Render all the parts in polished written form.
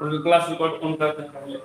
Class record on करते हैं पहले।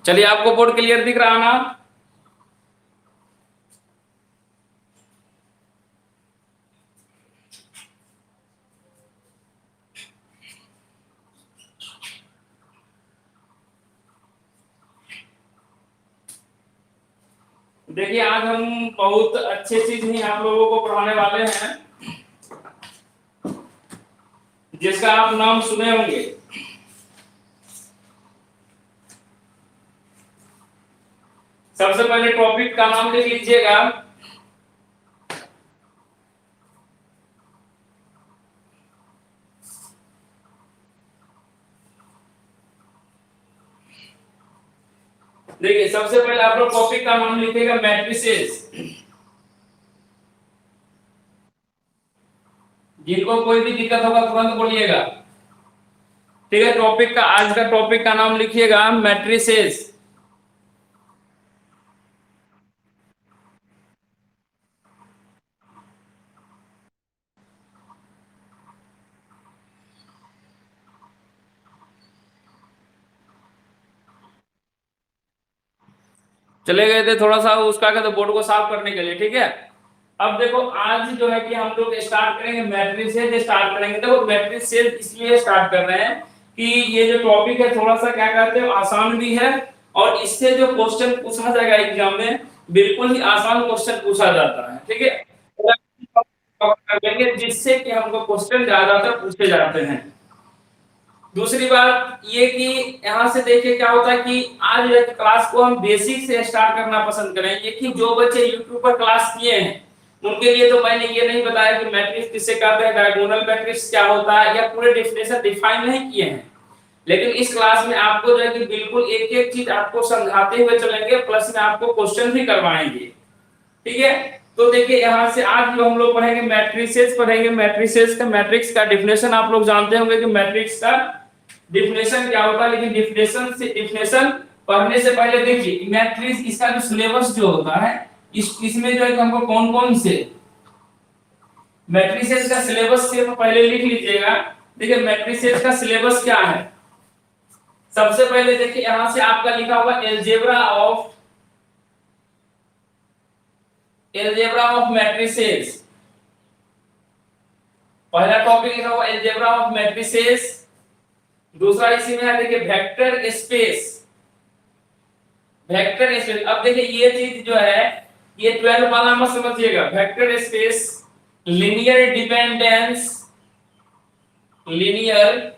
चलिए, आपको बोर्ड क्लियर दिख रहा ना? देखिए, आज हम बहुत अच्छी चीज ही आप लोगों को पढ़ाने वाले हैं, जिसका आप नाम सुने होंगे। सबसे पहले टॉपिक का नाम लिख लीजिएगा। देखिए, सबसे पहले आप लोग टॉपिक का नाम लिखिएगा मैट्रिसेस। जिनको कोई भी दिक्कत होगा तुरंत बोलिएगा, ठीक है? टॉपिक का आज का टॉपिक का नाम लिखिएगा मैट्रिसेस। चले गए थे थोड़ा सा उसका कहते बोर्ड को साफ करने के लिए, ठीक है? अब देखो, आज जो है कि हम लोग स्टार्ट करेंगे मैट्रिसेस। स्टार्ट करेंगे, देखो मैट्रिसेस इसलिए स्टार्ट कर रहे हैं कि ये जो टॉपिक है थोड़ा सा क्या कहते हैं आसान भी है, और इससे जो क्वेश्चन पूछा जाएगा एग्जाम में बिल्कुल ही आसान क्वेश्चन पूछा जाता है, ठीक है? कर लेंगे जिससे कि हमको क्वेश्चन ज्यादातर पूछे जाते हैं। दूसरी बात ये कि यहाँ से देखिए क्या होता है कि आज क्लास को हम बेसिक से स्टार्ट करना पसंद करेंगे कि जो बच्चे यूट्यूब पर क्लास किए हैं उनके लिए तो मैंने ये नहीं बताया कि मैट्रिक्स किससे कहते हैं, डायगोनल मैट्रिक्स क्या होता है, या पूरे डेफिनेशन डिफाइन नहीं किए हैं। लेकिन इस क्लास में आपको जो है कि बिल्कुल एक एक चीज आपको समझाते हुए चलेंगे, प्लस में आपको क्वेश्चन भी करवाएंगे, ठीक है? तो देखिए, यहाँ से आज जो हम लोग पढ़ेंगे मैट्रिसेस पढ़ेंगे। मैट्रिसेस का मैट्रिक्स का डिफिनेशन आप लोग जानते होंगे कि मैट्रिक्स का डिफिनेशन क्या होता है, लेकिन डिफिनेशन पढ़ने से पहले देखिए मैट्रिक्स इसका जो सिलेबस जो होता है इसमें जो है हमको कौन कौन से मैट्रिसेस का सिलेबस सिर्फ पहले लिख लीजिएगा। देखिए मैट्रिसेस का सिलेबस क्या है। सबसे पहले देखिए यहां से आपका लिखा हुआ एलजेब्रा ऑफ मैट्रिसेस। पहला टॉपिक लिखा हुआ एलजेब्रा ऑफ मैट्रिसेस। दूसरा इसी में है देखिए वेक्टर स्पेस। वेक्टर स्पेस, अब देखिए ये चीज जो है ये 12 वाला मत समझिएगा। Vector space, linear dependence, linear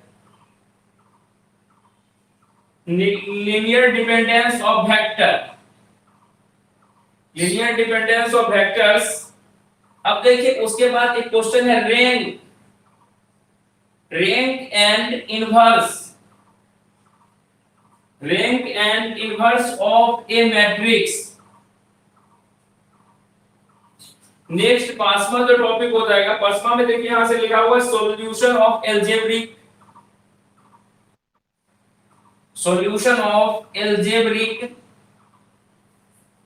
dependence of vector, linear dependence of vectors. अब देखिए उसके बाद एक क्वेश्चन है rank and inverse, rank and inverse of a matrix. Next पांचवा जो टॉपिक हो जाएगा, पांचवा में देखिए यहां से लिखा हुआ है solution of algebraic, solution of algebraic,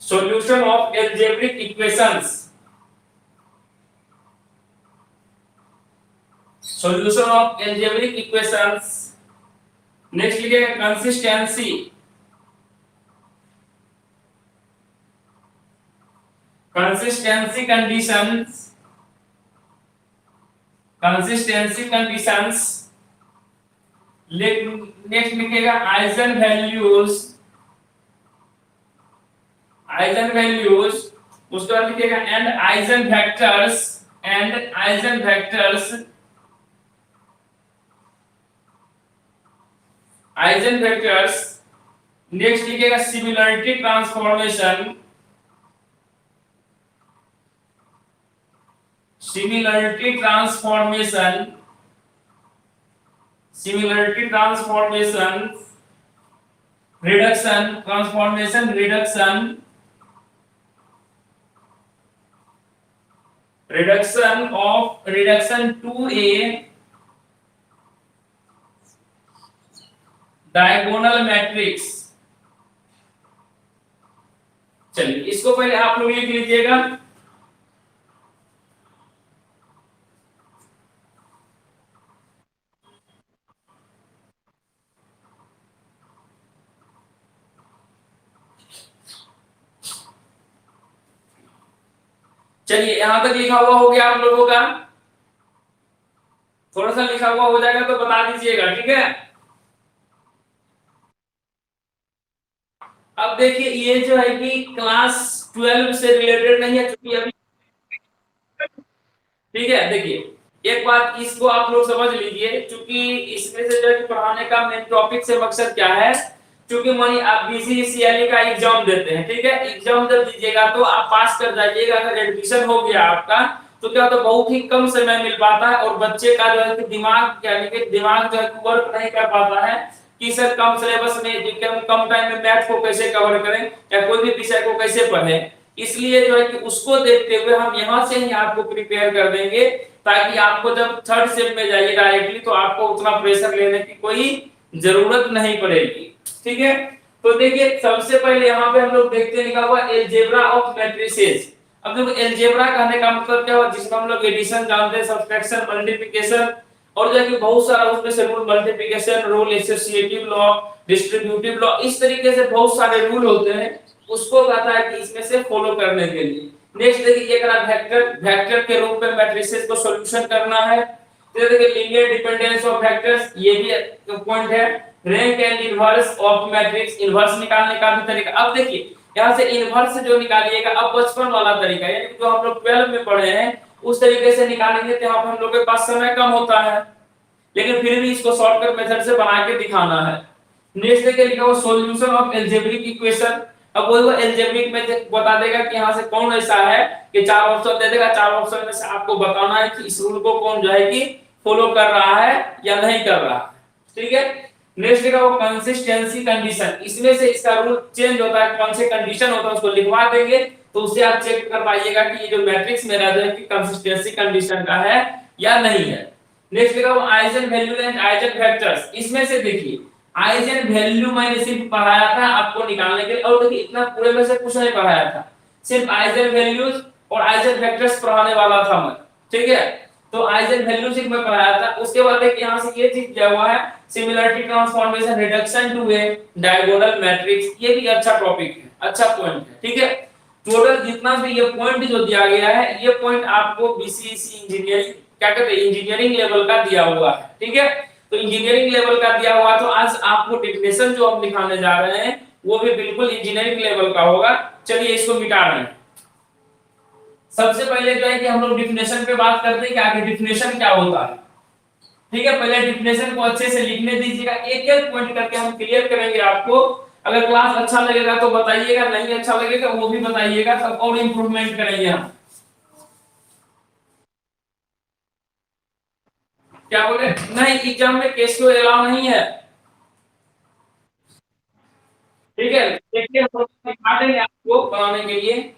solution of algebraic equations, solution of algebraic equations. Next लिखिएगा consistency, consistency conditions, consistency conditions. Next लिखिएगा आइजन वैल्यूज, आइजन वैल्यूज। उसके बाद लिखिएगा and eigen vectors, and eigen vectors. Eigenvectors. Next लिखिएगा similarity transformation, similarity transformation, similarity transformation reduction, transformation reduction, reduction to a diagonal matrix। चलिए इसको पहले आप लोग लिख लीजिएगा। चलिए यहां तक लिखा हुआ हो गया आप लोगों का, थोड़ा सा लिखा हुआ हो जाएगा तो बता दीजिएगा, ठीक है। अब देखिए ये जो है कि क्लास 12 से रिलेटेड नहीं है क्योंकि अभी, ठीक है। देखिए एक बात इसको आप लोग समझ लीजिए, क्योंकि इसमें से जो है पढ़ाने का मेन टॉपिक से मकसद क्या है, क्योंकि मानिए आप बीसीसीएलई का एग्जाम देते हैं, ठीक है। एग्जाम जब दीजिएगा तो आप पास कर जाइएगा, अगर एडमिशन हो गया आपका तो क्या होता है बहुत ही कम समय मिल पाता है और बच्चे का जो है कि दिमाग यानी कि दिमाग जो है वर्क नहीं कर पाता है कि सर कम सिलेबस में कम टाइम में मैथ को कैसे कवर करें या कोई भी विषय को कैसे पढ़ें। इसलिए जो है कि उसको देखते हुए हम यहाँ से ही आपको प्रिपेयर कर देंगे, ताकि आपको जब थर्ड सेम में जाइए डायरेक्टली तो आपको उतना प्रेशर लेने की कोई जरूरत नहीं पड़ेगी, ठीक है। तो देखिए सबसे पहले यहाँ पे हम लोग देखते हैं लिखा हुआ अलजेब्रा ऑफ मैट्रिसेस। अब देखो अलजेब्रा कहने का मतलब क्या हुआ, जिसमें हम लोग एडिशन जानते हैं, सब्ट्रैक्शन, मल्टीप्लिकेशन और जो है कि बहुत सारा उसमें से rule, multiplication rule, associative law, distributive law, इस तरीके से बहुत सारे रूल होते हैं, उसको कहता है कि इसमें से फॉलो करने के लिए। नेक्स्ट देखिए एक वेक्टर, वेक्टर के रूप में मैट्रिसेस को सॉल्यूशन करना है। फिर देखिए लीनियर डिपेंडेंस ऑफ वेक्टर्स, ये भी पॉइंट है। Rank and inverse of matrix, inverse निकालने का भी तरीका। अब देखिए यहां से इनवर्स जो निकालिएगा, अब बचपन वाला तरीका यानी जो हम लोग 12 में पढ़े हैं उस तरीके से निकालेंगे तो यहाँ पर हम लोग के पास समय कम होता है, लेकिन फिर भी इसको शॉर्टकट मेथड से बना के दिखाना है। नेक्स्ट देखिए लिखा हुआ सॉल्यूशन ऑफ अलजेब्रिक इक्वेशन। अब वो अलजेब्रिक में बता देगा कि यहां से कौन ऐसा है कि चार ऑप्शन दे देगा, चार ऑप्शन में से आपको बताना है कि इस रूल को कौन जो है कि फॉलो कर रहा है या नहीं कर रहा है, ठीक है। नेक्स्ट लिखा हुआ कंसिस्टेंसी कंडीशन, इसमें से इसका रूल चेंज होता है, कौन से कंडीशन होता है उसको लिखवा देंगे तो उससे आप चेक कर पाइएगा कि ये जो मैट्रिक्स मेरा जो है कि कंसिस्टेंसी कंडीशन का है या नहीं है। नेक्स्ट लिखा हुआ eigen value and eigen vectors, इसमें से देखिए आइजन वैल्यू मैंने सिर्फ पढ़ाया था आपको निकालने के लिए, और देखिए इतना पूरे में से कुछ नहीं पढ़ाया था, सिर्फ आइजन वैल्यूज और आइजन वेक्टर्स पढ़ाने वाला था मैं, ठीक है। तो आइजन वैल्यू सिर्फ मैं पढ़ाया था। उसके बाद एक यहां से ये चीज दिया हुआ है similarity transformation reduction to a diagonal matrix, ये भी अच्छा टॉपिक है, अच्छा पॉइंट है, ठीक है। टोटल जितना भी ये पॉइंट जो दिया गया है, ये पॉइंट आपको बीसीसी इंजीनियरिंग क्या कहते हैं इंजीनियरिंग लेवल का दिया हुआ है, ठीक है। तो इंजीनियरिंग लेवल का दिया हुआ, तो आज आपको डेफिनेशन जो हम दिखाने जा रहे हैं वो भी बिल्कुल इंजीनियरिंग लेवल का होगा। चलिए इसको मिटा रहे हैं। सबसे पहले जो है कि हम लोग डेफिनेशन पे बात करते हैं कि आगे डेफिनेशन क्या होता है, ठीक है। पहले डेफिनेशन को अच्छे से लिखने दीजिएगा, एक एक पॉइंट करके हम क्लियर करेंगे आपको। अगर क्लास अच्छा लगेगा तो बताइएगा, नहीं अच्छा लगेगा वो भी बताइएगा, तब और इंप्रूवमेंट करेंगे हम। क्या बोले, नहीं एग्जाम में केस को अलाउ नहीं है, ठीक है। देखिए हम दिखा देंगे आपको बनाने के लिए।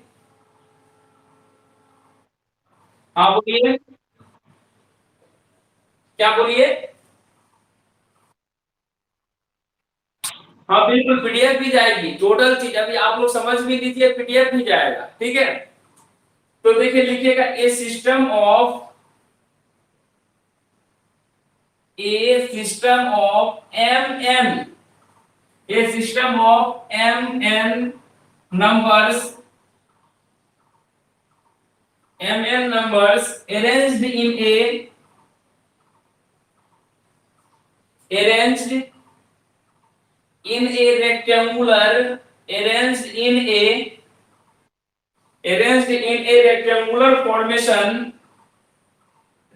हाँ बोलिए, क्या बोलिए। हाँ बिल्कुल पीडीएफ भी जाएगी, टोटल चीज अभी आप लोग समझ भी लीजिए, पीडीएफ भी जाएगा, ठीक है। तो देखिए लिखिएगा M a system of M N numbers arranged arranged in a rectangular arranged in a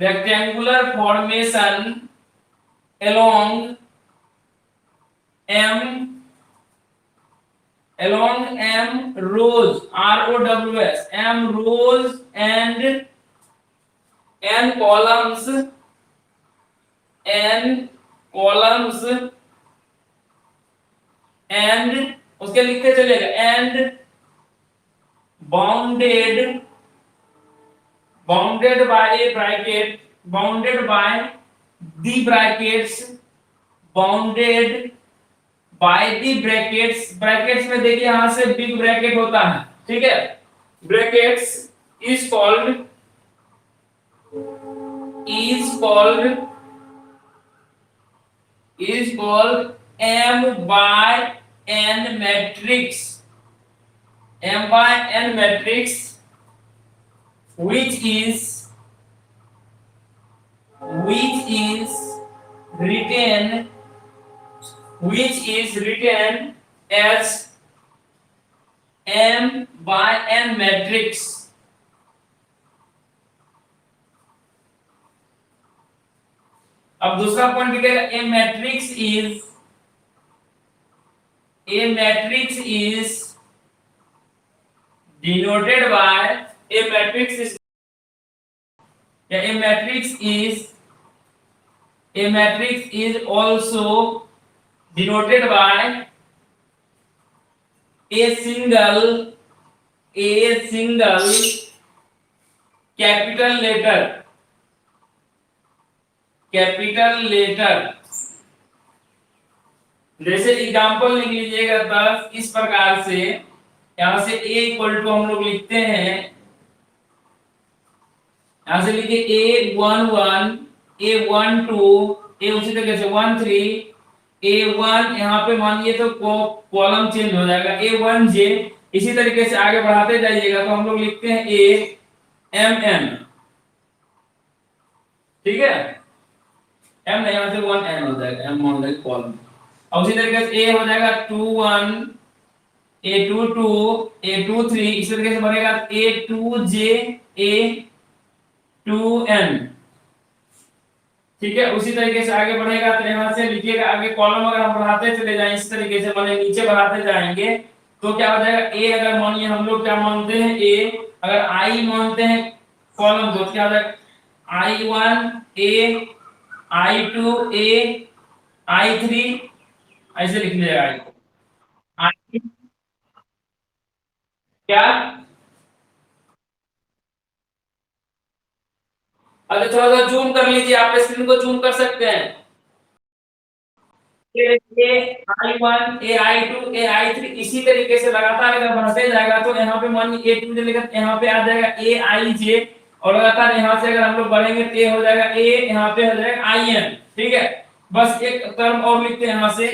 rectangular formation along M along M rows, ROWS, M rows and N columns, N columns and उसके लिखते चलेगा and bounded by a bracket, bounded by the brackets, bounded by the brackets, brackets में देखिए यहां से big bracket होता है, ठीक है, brackets is called M by N matrix, M by N matrix, which is written as M by N matrix. अब दूसरा पॉइंट लिखेगा a matrix is denoted by a matrix is also denoted by a single capital letter, जैसे example लिख लीजिएगा 10 इस प्रकार से, यहां से a इक्वल टू हम लोग लिखते हैं, यहां से लिखिए A11 A12 A उसी तरीके से 13 A1, यहाँ पे मानिए तो कॉलम चेंज हो जाएगा A1J, इसी तरीके से आगे बढ़ाते जाइएगा तो हम लोग लिखते हैं AMN, ठीक है, M नहीं यहाँ से 1N हो जाएगा, M मान लेंगे कॉलम, और उसी तरीके से A हो जाएगा 21 A22 A23, इसी तरीके से बनेगा A2J A2N, ठीक है, उसी तरीके से आगे बढ़ेगा तो यहाँ से लिखिएगा आगे कॉलम अगर हम बढ़ाते चले जाएं इस तरीके से, माने नीचे बढ़ाते जाएंगे तो क्या हो जाएगा A, अगर मानिए हम लोग क्या मानते हैं A, अगर I मानते हैं कॉलम को, क्या हो जाएगा I1 A I2 A I3, ऐसे लिख लीजिएगा I क्या, अगर थोड़ा सा जूम कर लीजिए, आप स्क्रीन को जूम कर सकते हैं, I1 AI2 AI3 इसी तरीके से लगातार अगर बढ़ते जाएगा तो यहाँ पे मानिए A2 लिखा, यहाँ पे आ जाएगा AIJ, और लगातार यहाँ से अगर हम लोग बढ़ेंगे तो हो जाएगा A, यहाँ पे हो जाएगा IN, ठीक है, बस एक टर्म और लिखते हैं यहाँ से,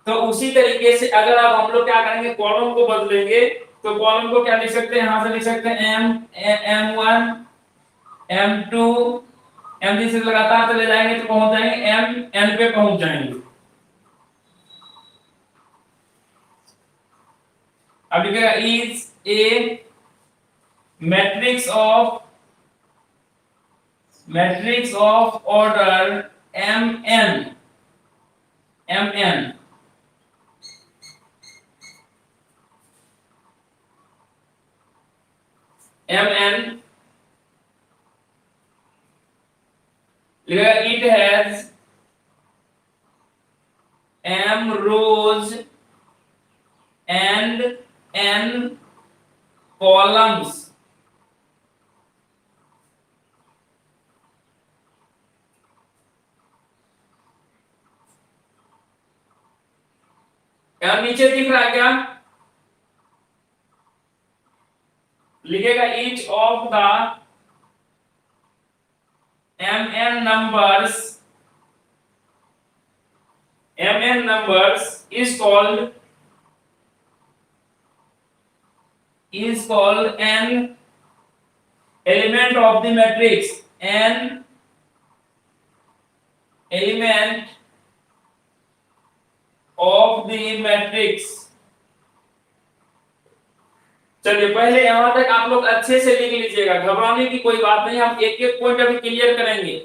तो उसी तरीके से अगर अब हम लोग क्या करेंगे कॉलम को बदलेंगे तो कॉलम को क्या लिख सकते हैं, यहाँ से लिख सकते हैं M1 M2 M3 से लगातार चले जाएंगे तो पहुंच जाएंगे MN पे पहुंच जाएंगे। अब लिखेगा is a matrix of order mn लिखेगा it has m rows and n columns, यहाँ नीचे दिख रहा है क्या, लिखेगा each of the mn numbers is called an element of the matrix, an element of the matrix। चलिए पहले यहां तक आप लोग अच्छे से लिख लीजिएगा, घबराने की कोई बात नहीं, हम एक एक पॉइंट अभी क्लियर करेंगे।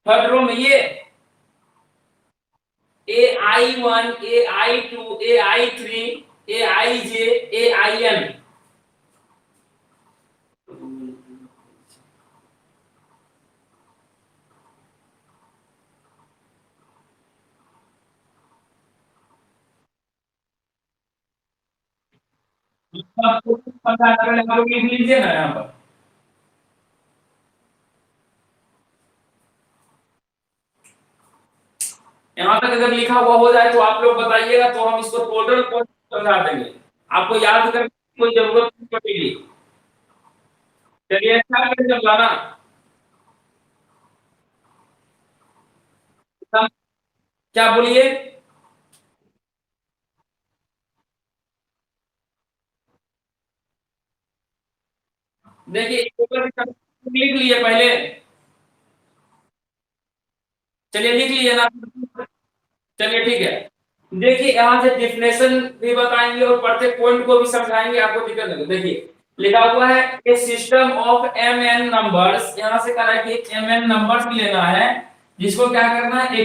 थर्ड रो में ये AI1, AI2, AI3, AIJ, AIN। आपको पता है, आप लोग लिख लीजिए ना यहाँ पर। यहाँ तक अगर लिखा हुआ हो जाए तो आप लोग बताइएगा, तो हम इसको टोटल कोड समझा देंगे। आपको याद करने की कोई जरूरत नहीं पड़ेगी। चलिए अच्छा करके समझाना। क्या बोलिए? देखिए लिख लिए पहले। चलिए लिख लिए ना। चलिए ठीक है। देखिए यहाँ से डिफिनेशन भी बताएंगे और प्रत्येक पॉइंट को भी समझाएंगे, आपको दिक्कत नहीं। देखिए लिखा हुआ है a system of M N numbers, यहाँ से कह रहा है कि एम एन नंबर्स लेना है, जिसको क्या करना है,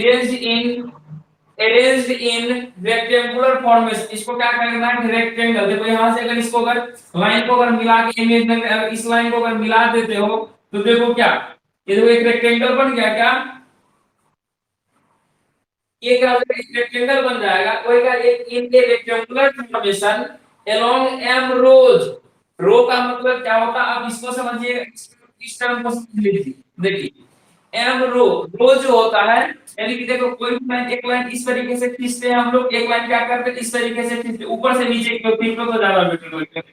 अरेंज्ड इन रेक्टेंगुलर फॉर्मेशन। इसको क्या करना है, रेक्टेंगल। देखो यहाँ से अगर इसको अगर लाइन को अगर मिला के इमेज में इस लाइन को अगर मिला देते हो तो देखो क्या, ये देखो एक रेक्टेंगल बन गया क्या, ये क्या हो जाएगा, एक रेक्टेंगल बन जाएगा। कोई का एक in a rectangular formation along M rows. Row का मतलब क्या होता है, अब इसको समझिए, इस टर्म को समझ लीजिए। देखिए एम रो, रो जो होता है, यानी कि देखो कोई भी लाइन, एक लाइन इस तरीके से खींचते हैं हम लोग, एक लाइन क्या करते हैं इस तरीके से खींचते हैं, ऊपर से नीचे की ओर खींचो तो ज्यादा बेटर लगता है।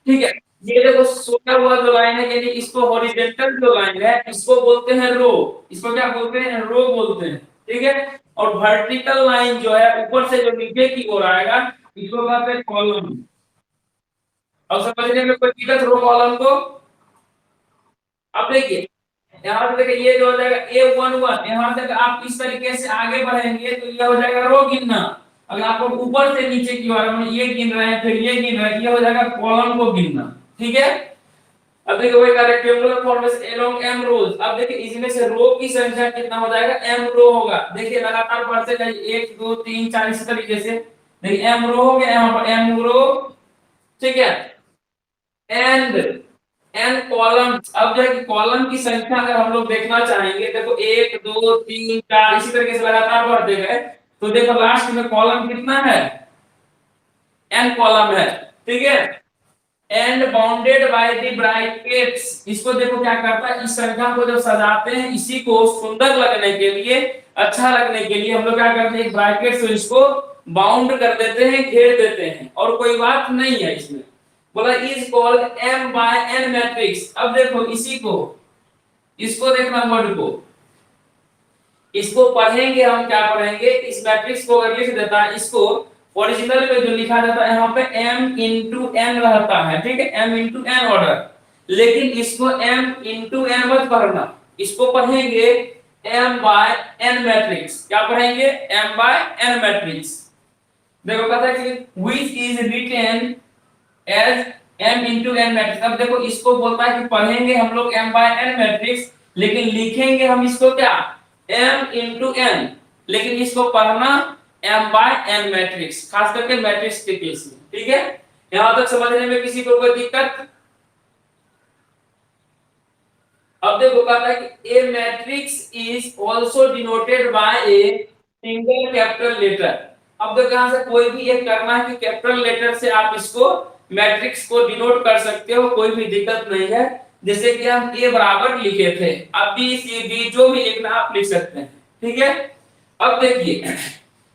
ठीक है। ये देखो सोया हुआ जो लाइन है, यानी इसको हॉरिजॉन्टल जो लाइन है इसको बोलते हैं रो। इसको क्या बोलते हैं, रो बोलते हैं। ठीक है। और वर्टिकल लाइन जो है ऊपर से जो नीचे की ओर आएगा इसको कहते हैं कॉलम। अब समझने में कोई दिक्कत रो कॉलम को? अब देखिए यहाँ पे देखिए ये जो हो जाएगा A11, यहाँ तक आप इस तरीके से आगे बढ़ेंगे तो ये हो जाएगा रो गिनना। अगर आप लोग ऊपर से नीचे की ओर में ये गिन रहे हैं फिर ये गिन रहे हैं, ये हो जाएगा कॉलम को गिनना। ठीक है। अब देखिए वही रेक्टेंगुलर फॉर्मेशन अलोंग एम रोज। अब देखिए इसमें से रो की संख्या कितना हो जाएगा, एम रो होगा। देखिए लगातार बढ़ते जाइए 1 2 3 4 इस तरीके से। देखिए एम रो हो गया, यहाँ पर एम रो। ठीक है। And N column. अब जो है कि कॉलम की संख्या अगर हम लोग देखना चाहेंगे, देखो 1 2 3 4 इसी तरीके से लगातार बढ़ते गए, तो देखो लास्ट में कॉलम कितना है, एन कॉलम है। ठीक है। And bounded by the brackets. इसको देखो क्या करता है, इस संख्या को जब सजाते हैं इसी को सुंदर लगने के लिए, अच्छा लगने के लिए हम लोग क्या करते हैं, ब्रैकेट से इसको बाउंड कर देते हैं, घेर देते हैं, और कोई बात नहीं है इसमें। बोला is called M by N matrix. अब देखो इसी को, इसको देखना वर्ड को, इसको पढ़ेंगे हम, क्या पढ़ेंगे, इस मैट्रिक्स को अगर लिख देता है, इसको ओरिजिनल में जो लिखा जाता है यहाँ पे m इंटू एन रहता है। ठीक है, m इंटू एन ऑर्डर। लेकिन इसको m इंटू एन मत पढ़ना, इसको पढ़ेंगे m बाय n मैट्रिक्स। क्या पढ़ेंगे, m बाय n मैट्रिक्स। देखो कहता है कि which is written as m into n matrix. अब देखो इसको बोलता है कि पढ़ेंगे हम लोग m by n मैट्रिक्स, लेकिन लिखेंगे हम इसको क्या, m into n, लेकिन इसको पढ़ना m by n मैट्रिक्स, खास करके मैट्रिक्स के केस में। ठीक है। यहां तक समझने में किसी को कोई दिक्कत? अब देखो कहता है कि a matrix is also denoted by a single capital letter. अब देखो यहां से कोई भी एक करना है कि कैपिटल लेटर से आप इसको मैट्रिक्स को डिनोट कर सकते हो, कोई भी दिक्कत नहीं है। जैसे कि हम a बराबर लिखे थे, अब b c d जो भी लिखना आप लिख सकते हैं। ठीक है। अब देखिए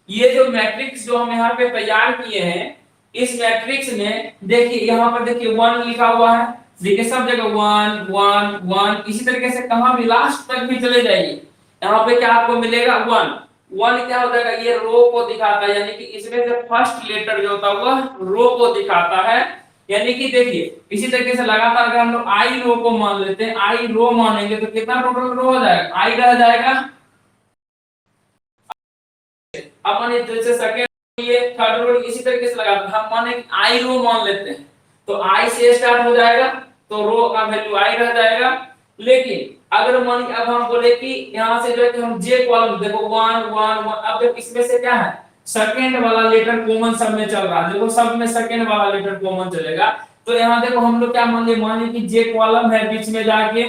ये जो मैट्रिक्स जो हम यहाँ पे तैयार किए हैं, इस मैट्रिक्स में देखिए यहाँ पर देखिए 1 लिखा हुआ है। देखिए सब जगह 1 1 1, इसी तरीके से कहां भी लास्ट तक भी चले जाइए, यहाँ पे क्या आपको मिलेगा 1 1। क्या हो जाएगा, ये रो को दिखाता है, यानी कि इसमें से फर्स्ट लेटर जो होता है वह रो को दिखाता है। यानी कि देखिए इसी तरीके से लगातार अगर हम लोग आई रो को मान लेते हैं, आई रो मानेंगे तो कितना टोटल रो हो जाएगा, आई रह जाएगा। अपन जैसे सेकंड ये थर्ड रो इसी तरीके से लगाते हैं, हम माने आई रो मान लेते हैं तो आई से स्टार्ट हो जाएगा, तो रो का वैल्यू आई रह जाएगा। लेकिन अगर मान अब हम बोले कि यहाँ से जो है कि हम जे कॉलम देखो 1 1 1, अब देखो इसमें से क्या है, सेकंड वाला लेटर कॉमन सब में चल रहा है, देखो सब में सेकंड वाला लेटर कॉमन चलेगा। तो यहाँ देखो हम लोग क्या मान ली कि जे कॉलम है बीच में जाके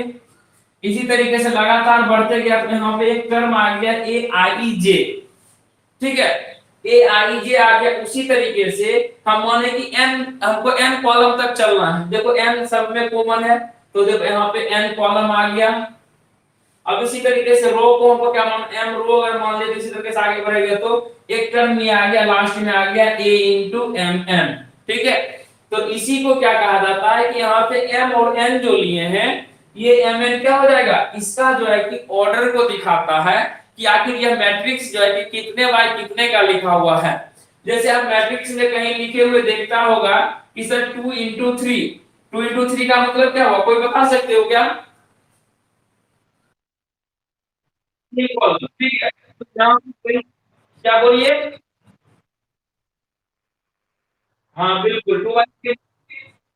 इसी तरीके से लगातार बढ़ते गया, तो यहाँ पे एक टर्म आ गया ए आई जे, ठीक है, ए आई जे आ गया। उसी तरीके से हम माने कि एन, हमको एन कॉलम तक चलना है, देखो एन सब में कॉमन है, तो देखो यहाँ पे एन कॉलम आ गया। अब इसी तरीके से रो को हमको क्या मान, एम रो अगर मान लिया, इसी तरीके से आगे बढ़ेगा तो एक टर्म में आ गया, लास्ट में आ गया ए इंटू एम एन, ठीक है। तो इसी को क्या कहा जाता है कि यहाँ पे एम और एन जो लिए हैं, ये एम एन क्या हो जाएगा, इसका जो है कि ऑर्डर को दिखाता है कि आखिर यह मैट्रिक्स जो है कि कितने बाय कितने का लिखा हुआ है। जैसे आप मैट्रिक्स में कहीं लिखे हुए देखता होगा कि सर 2 इंटू 3, 2 इंटू 3 का मतलब क्या हुआ, कोई बता सकते हो क्या? ठीक है, तो क्या बोलिए? हाँ बिल्कुल, टू बाई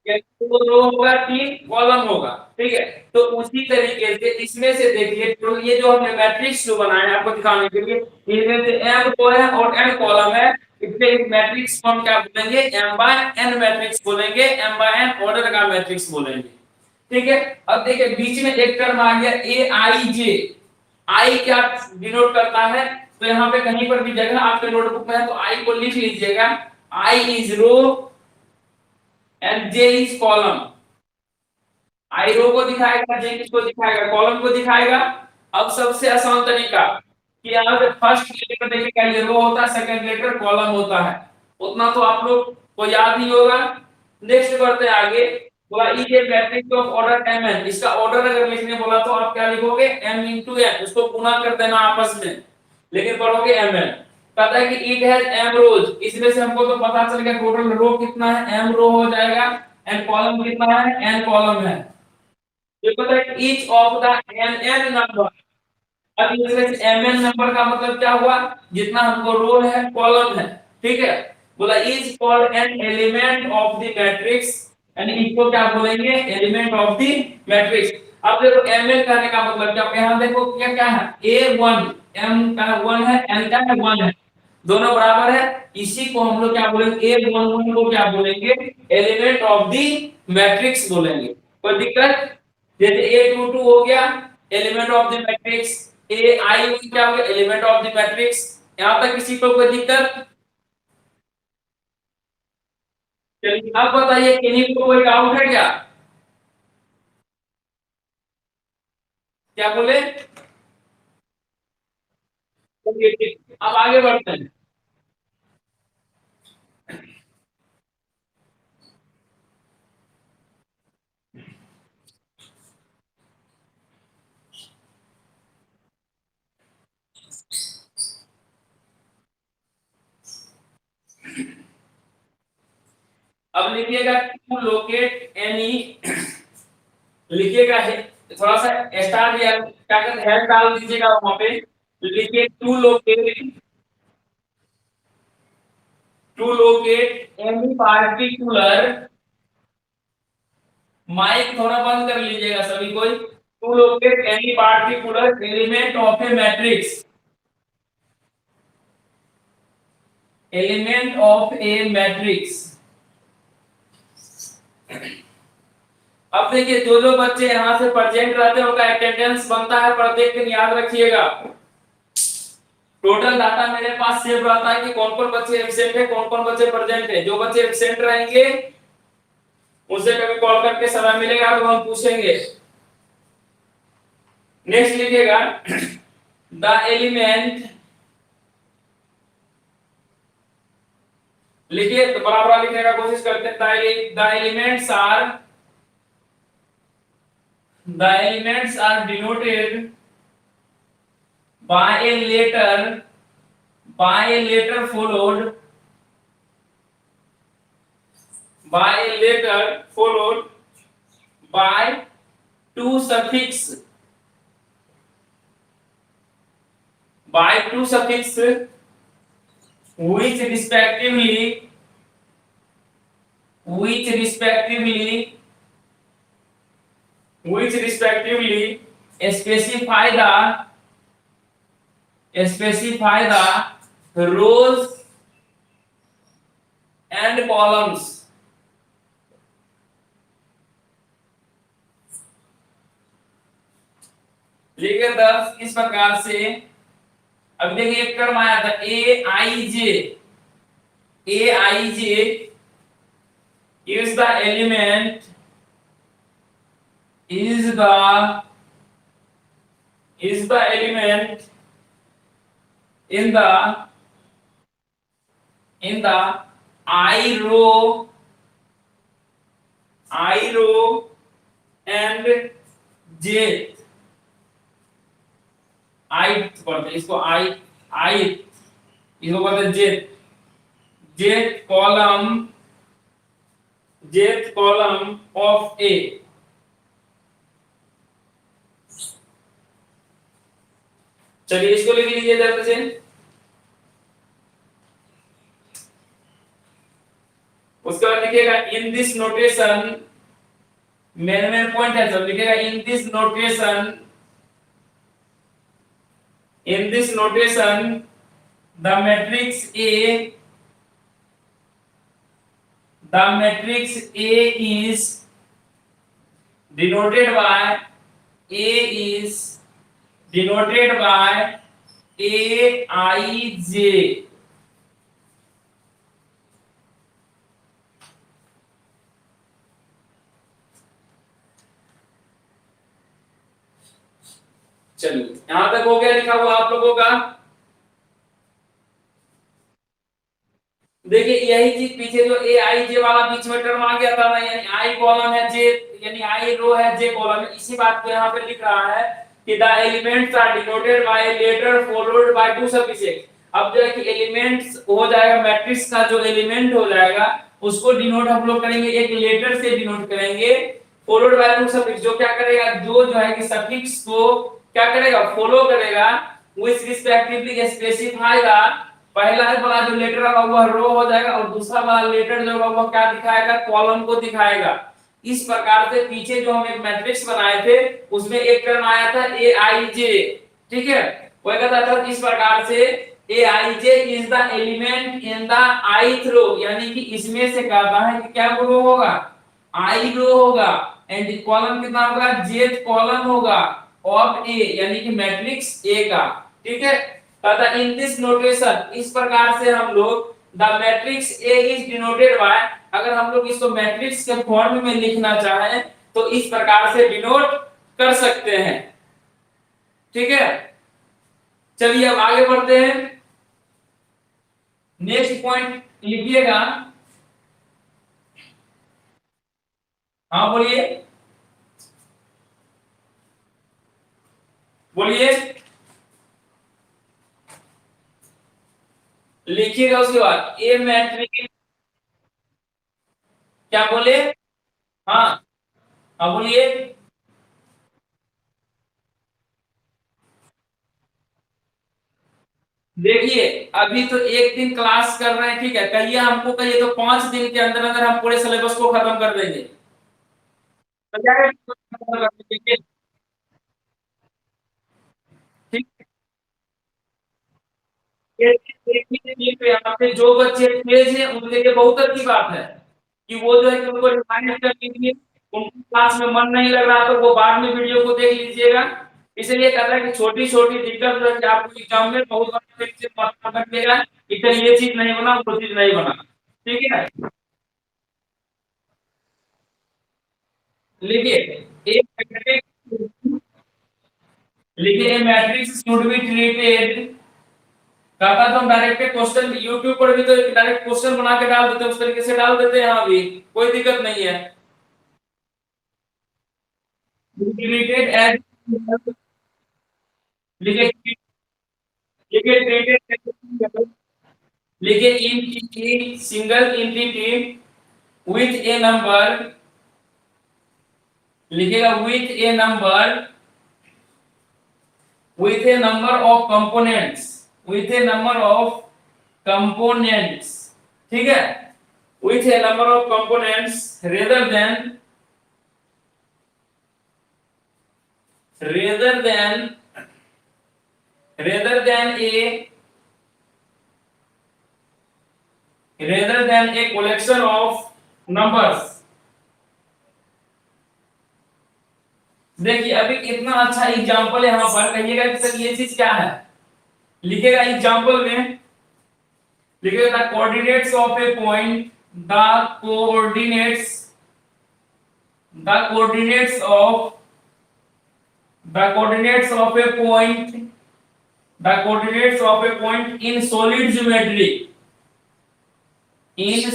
टू रो होगा, 3 कॉलम होगा, ठीक है। तो उसी तरीके से इसमें से देखिए, तो ये जो हमने मैट्रिक्स जो बनाया है आपको दिखाने के लिए, इसमें से एम रो है और एन कॉलम है, इसलिए इस मैट्रिक्स को हम क्या बोलेंगे, एम बाय एन मैट्रिक्स बोलेंगे, एम बाय एन ऑर्डर का मैट्रिक्स बोलेंगे, ठीक है। अब देखिए बीच में एक टर्म आ गया ए आई जे, आई क्या डिनोट करता है, तो यहाँ पे कहीं पर भी जगह आपके नोटबुक में है तो आई को लिख लीजिएगा, I is row and J is column. I row को दिखाएगा, जे किसको दिखाएगा, कॉलम को दिखाएगा। अब सबसे आसान तरीका कि यहाँ पे फर्स्ट लेटर देखिएगा ये रो होता है, सेकंड लेटर कॉलम होता है, उतना तो आप लोग को याद ही होगा। नेक्स्ट बढ़ते हैं आगे, बोला is a matrix of order M N, इसका ऑर्डर अगर लिखने बोला तो आप क्या लिखोगे, एम इंटू एन, उसको गुना कर देना आपस में, लेकिन पढ़ोगे एम एन। कहता है कि इट हैज एम रोज, इसमें से हमको तो पता चल गया टोटल रो कितना है, एम रो हो जाएगा, एंड कॉलम कितना है, एन कॉलम है। ये पता है each of the N N number, अब इसमें से एम एन नंबर का मतलब क्या हुआ, जितना हमको रो है कॉलम है, ठीक है। बोला is called an element of the matrix, यानी इसको क्या बोलेंगे, एलिमेंट ऑफ द मैट्रिक्स। अब देखो एम एन कहने का मतलब क्या, यहां देखो क्या क्या है, ए वन, एम का 1 है, एन का 1 है, दोनों बराबर है, इसी को हम लोग क्या बोलेंगे, ए वन वन को क्या बोलेंगे, एलिमेंट ऑफ द मैट्रिक्स बोलेंगे। कोई दिक्कत? जैसे ए टू टू हो गया एलिमेंट ऑफ द मैट्रिक्स, ए आई क्या हो गया एलिमेंट ऑफ द मैट्रिक्स। यहां तक किसी को कोई दिक्कत? चलिए अब बताइए, किन्हीं को कोई डाउट है क्या? क्या बोले? चलिए ठीक, अब आगे बढ़ते हैं। अब लिखिएगा टू लोकेट एनी, लिखिएगा थोड़ा सा स्टार या क्या कहते हैं हेड डाल दीजिएगा वहां पे, लिखिए to locate any particular, mike थोड़ा बंद कर लीजिएगा सभी कोई, to locate any particular element of a matrix, element of a matrix. अब देखिए जो जो बच्चे यहां से प्रेजेंट रहते हैं उनका अटेंडेंस बनता है प्रत्येक दिन, याद रखिएगा। टोटल डाटा मेरे पास सेव रहता है कि कौन कौन बच्चे एब्सेंट है, कौन कौन बच्चे प्रेजेंट है। जो बच्चे एब्सेंट रहेंगे उनसे कभी कॉल करके समय मिलेगा तो हम पूछेंगे। नेक्स्ट लिखिएगा द एलिमेंट, लिखिए तो बराबर लिखने का कोशिश करते हैं, the elements are denoted by a letter, followed by a letter followed by two suffix, which respectively which respectively specify the rows and columns. लेकिन 10 इस प्रकार से अब देखिए एक टर्म आया था ए I J is the element is the element in the I row and j ith पढ़ते हैं इसको ith इसको कहते हैं jth column of A। चलिए इसको लिख लीजिए जल्दी से। उसके बाद लिखिएगा in this notation, main point है सब लिखिएगा in this notation the matrix A is denoted by Aij। चलिए यहां तक हो गया लिखा हुआ आप लोगों का। देखिए यही चीज पीछे जो ए आई जे वाला बीच में टर्म आ गया था ना, यानी आई कॉलम है जे, यानी आई रो है जे कॉलम है, इसी बात को यहाँ पे लिख रहा है कि the elements are denoted by a letter followed by two suffix. अब जो है कि एलिमेंट्स हो जाएगा, मैट्रिक्स का जो एलिमेंट हो जाएगा उसको डिनोट हम लोग करेंगे एक लेटर से डिनोट करेंगे, फॉलोड बाय टू सफिक्स। जो क्या करेगा, जो है कि सफिक्स को क्या करेगा, फॉलो करेगा, विच रिस्पेक्टिवली स्पेसिफाई द पहला वाला जो लेटर होगा वह रो हो जाएगा और दूसरा वाला लेटर जो होगा वह क्या दिखाएगा, कॉलम को दिखाएगा। इस प्रकार से पीछे जो हम एक मैट्रिक्स बनाए थे उसमें एक टर्म आया था ए आई जे, ठीक है, वह कहता था इस प्रकार से A I J is the element in the ith row, यानी कि इसमें से कहता है कि क्या रो होगा, आई रो होगा, एंड कॉलम कितना होगा, jth कॉलम होगा ऑफ ए, यानी कि मैट्रिक्स ए का, ठीक है। तथा इन दिस नोटेशन, इस प्रकार से हम लोग the matrix A is denoted by, अगर हम लोग इसको मैट्रिक्स के फॉर्म में लिखना चाहें तो इस प्रकार से डिनोट कर सकते हैं, ठीक है। चलिए अब आगे बढ़ते हैं, नेक्स्ट पॉइंट लिखिएगा। हाँ बोलिए बोलिए, लिखिएगा उसके बाद ए मैट्रिक्स, क्या बोले, हाँ हाँ बोलिए। देखिए अभी तो एक दिन क्लास कर रहे हैं, ठीक है, कहिए हमको, कहिए तो 5 दिन के अंदर अंदर हम पूरे सिलेबस को खत्म कर देंगे। ठीक, यहाँ पे जो बच्चे तेज हैं उनके लिए बहुत अच्छी बात है कि वो जो है कि उनको रिमाइंड कर लीजिए, उनको क्लास में मन नहीं लग रहा तो वो बाद में वीडियो को देख लीजिएगा। इसलिए कहता है कि छोटी छोटी दिक्कत जो है कि आपको एग्जाम में बहुत बार से मत रखिएगा कि कहीं ये चीज नहीं बना वो चीज नहीं बना, ठीक है। लिखिए एक मैट्रिक्स, लिखिए मैट्रिक्स शुड बी ट्रीटेड, कहता तो हम डायरेक्ट क्वेश्चन यूट्यूब पर भी तो डायरेक्ट क्वेश्चन बना के डाल देते हैं, उस तरीके से डाल देते हैं, यहाँ भी कोई दिक्कत नहीं है। ट्रीटेड एज, लिखिए लिखिए ट्रीटेड, लिखिए in single entity with A number, लिखिएगा with a number of components, with a number of components, ठीक है, with a number of components rather than rather than rather than a rather than a collection of numbers। देखिए अभी कितना अच्छा example यहाँ पर कहिएगा कि सर ये चीज क्या है, लिखेगा एग्जांपल में, लिखेगा the coordinates of A point, the coordinates the coordinates of the coordinates of a point the coordinates of a point in solid geometry in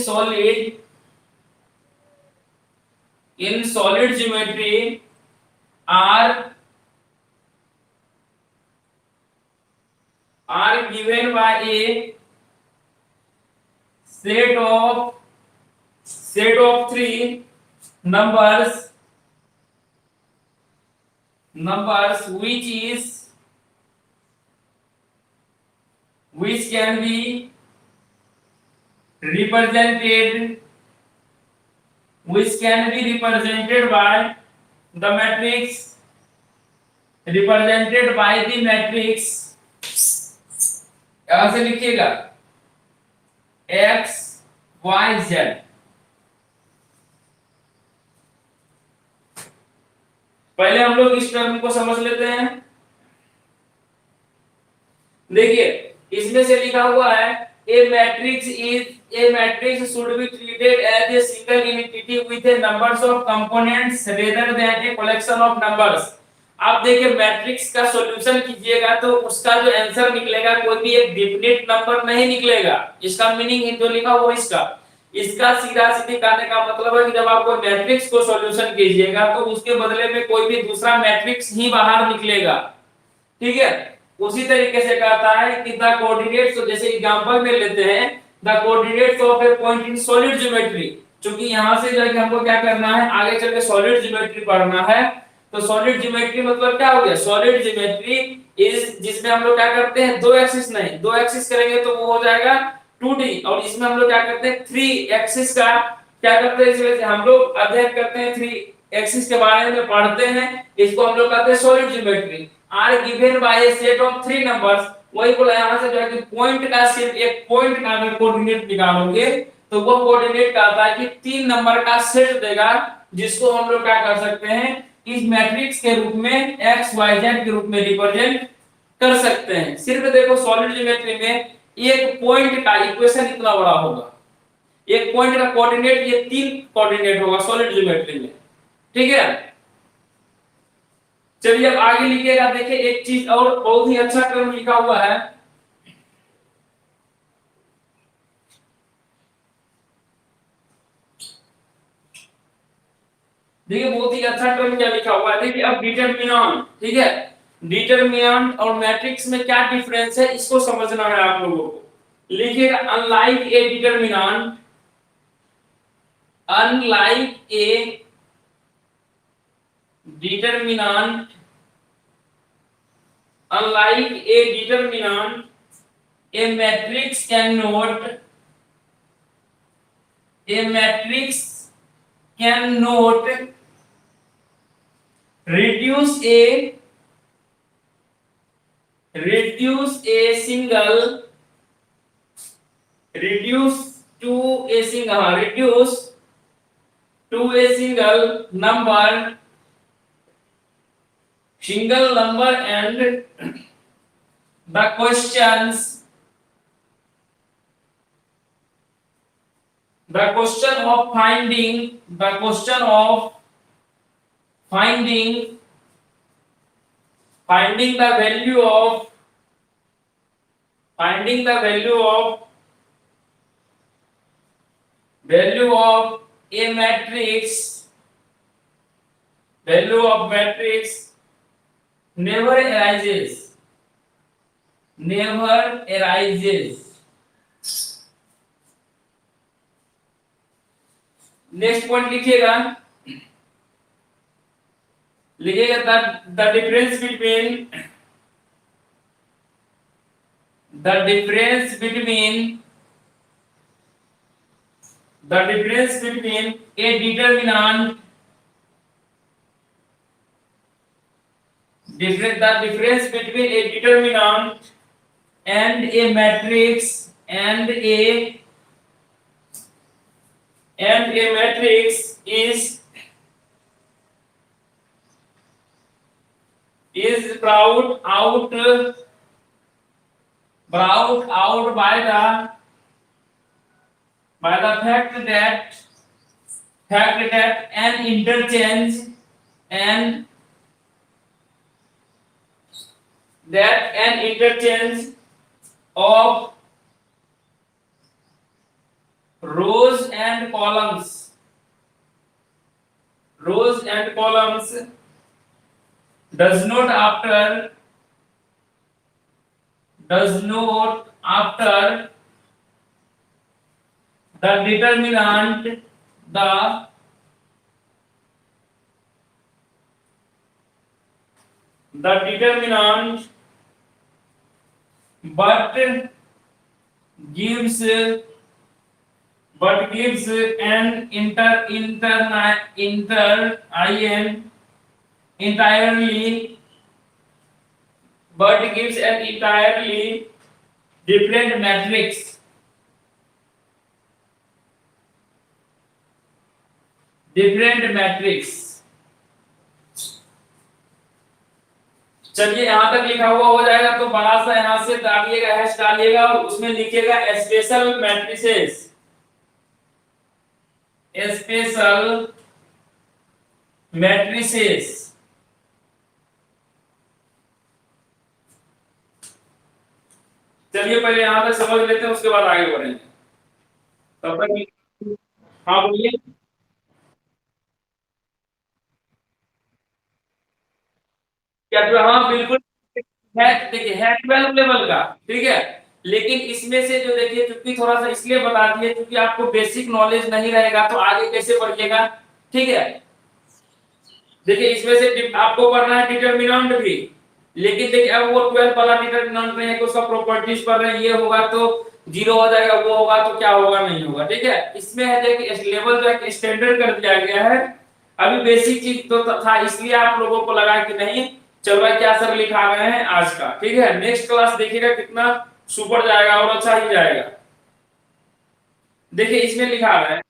solid geometry are given by a set of three numbers which can be represented by the matrix यहां से लिखिएगा x y z। पहले हम लोग इस term को समझ लेते हैं। देखिए इसमें से लिखा हुआ है a matrix should be treated as a single unity with a numbers of components rather than a collection of numbers. आप देखिए मैट्रिक्स का सॉल्यूशन कीजिएगा तो उसका जो आंसर निकलेगा कोई भी एक डेफिनेट नंबर नहीं निकलेगा। इसका मीनिंग जो लिखा हुआ इसका सीधा सीधी कहने का मतलब है कि जब आप कोई मैट्रिक्स को सॉल्यूशन कीजिएगा तो उसके बदले में कोई भी दूसरा मैट्रिक्स ही बाहर निकलेगा। ठीक है, उसी तरीके से कहता है कि द कोऑर्डिनेट्स, जैसे एग्जांपल में लेते हैं the coordinates of A point in solid geometry, क्योंकि यहां से जो है कि हमको क्या करना है, आगे चल के सॉलिड ज्योमेट्री पढ़ना है। तो सॉलिड ज्योमेट्री मतलब क्या हो गया, सॉलिड ज्योमेट्री इज जिसमें हम लोग क्या करते हैं दो एक्सिस नहीं, दो एक्सिस करेंगे तो वो हो जाएगा 2D, और इसमें हम लोग क्या करते हैं 3 एक्सिस का क्या करते हैं, इसमें हम लोग अध्ययन करते हैं 3 एक्सिस के बारे में पढ़ते हैं। इसको हम लोग कहते हैं solid geometry. Are given by a set of 3 numbers, वही बोला यहां से जो है कि पॉइंट का सिर्फ एक पॉइंट का अगर कोऑर्डिनेट निकालोगे तो वो कोऑर्डिनेट कहता है कि 3 नंबर का सेट देगा, जिसको हम लोग क्या कर सकते हैं इस मैट्रिक्स के रूप में x y z के रूप में रिप्रेजेंट कर सकते हैं। सिर्फ देखो सॉलिड ज्योमेट्री में एक पॉइंट का इक्वेशन इतना बड़ा होगा, एक पॉइंट का कोऑर्डिनेट ये 3 कोऑर्डिनेट होगा सॉलिड ज्योमेट्री में। ठीक है, चलिए अब आगे लिखिएगा। देखिए एक चीज और बहुत ही अच्छा टर्म लिखा हुआ है, देखिए बहुत ही अच्छा टर्म क्या लिखा हुआ है। देखिए अब डिटरमिनेंट, ठीक है, डिटरमिनेंट और मैट्रिक्स में क्या डिफरेंस है इसको समझना है आप लोगों को। लिखिएगा unlike A determinant, unlike A determinant, unlike a determinant, a matrix cannot reduce to a single number, and the question of finding the value of a matrix, value of matrix never arises next point लिखिएगा, the difference between a determinant difference between a determinant and a matrix is brought out by the fact that an interchange and of rows and columns does not after the determinant but gives an entirely different matrix। चलिए यहां तक लिखा हुआ हो जाएगा तो बड़ा सा यहां से डालिएगा, हैश डालिएगा और उसमें लिखिएगा स्पेशल मैट्रिसेस। चलिए पहले यहां तक समझ लेते हैं, उसके बाद आगे बढ़ेंगे। तब तक हाँ बोलिए। क्या जो हाँ बिल्कुल है, देखिए है 12 लेवल का, ठीक है। लेकिन इसमें से जो देखिए चूंकि थोड़ा सा इसलिए बता दिए क्योंकि आपको बेसिक नॉलेज नहीं रहेगा तो आगे कैसे बढ़िएगा, ठीक है। देखिए इसमें से आपको पढ़ना है डिटरमिनेंट भी, लेकिन देखिए अब वो 12 वाला डिटरमिनेंट नहीं है तो उसका प्रॉपर्टीज पढ़ रहे हैं, ये होगा तो 0 हो जाएगा, वो होगा तो क्या होगा, नहीं होगा, ठीक है। इसमें है देखिए लेवल जो है स्टैंडर्ड कर दिया गया है। अभी बेसिक चीज तो था इसलिए आप लोगों को लगा कि नहीं चलो भाई क्या सर लिखा रहे हैं आज का, ठीक है। नेक्स्ट क्लास देखिएगा कितना सुपर जाएगा और अच्छा ही जाएगा। देखिए इसमें लिखा है,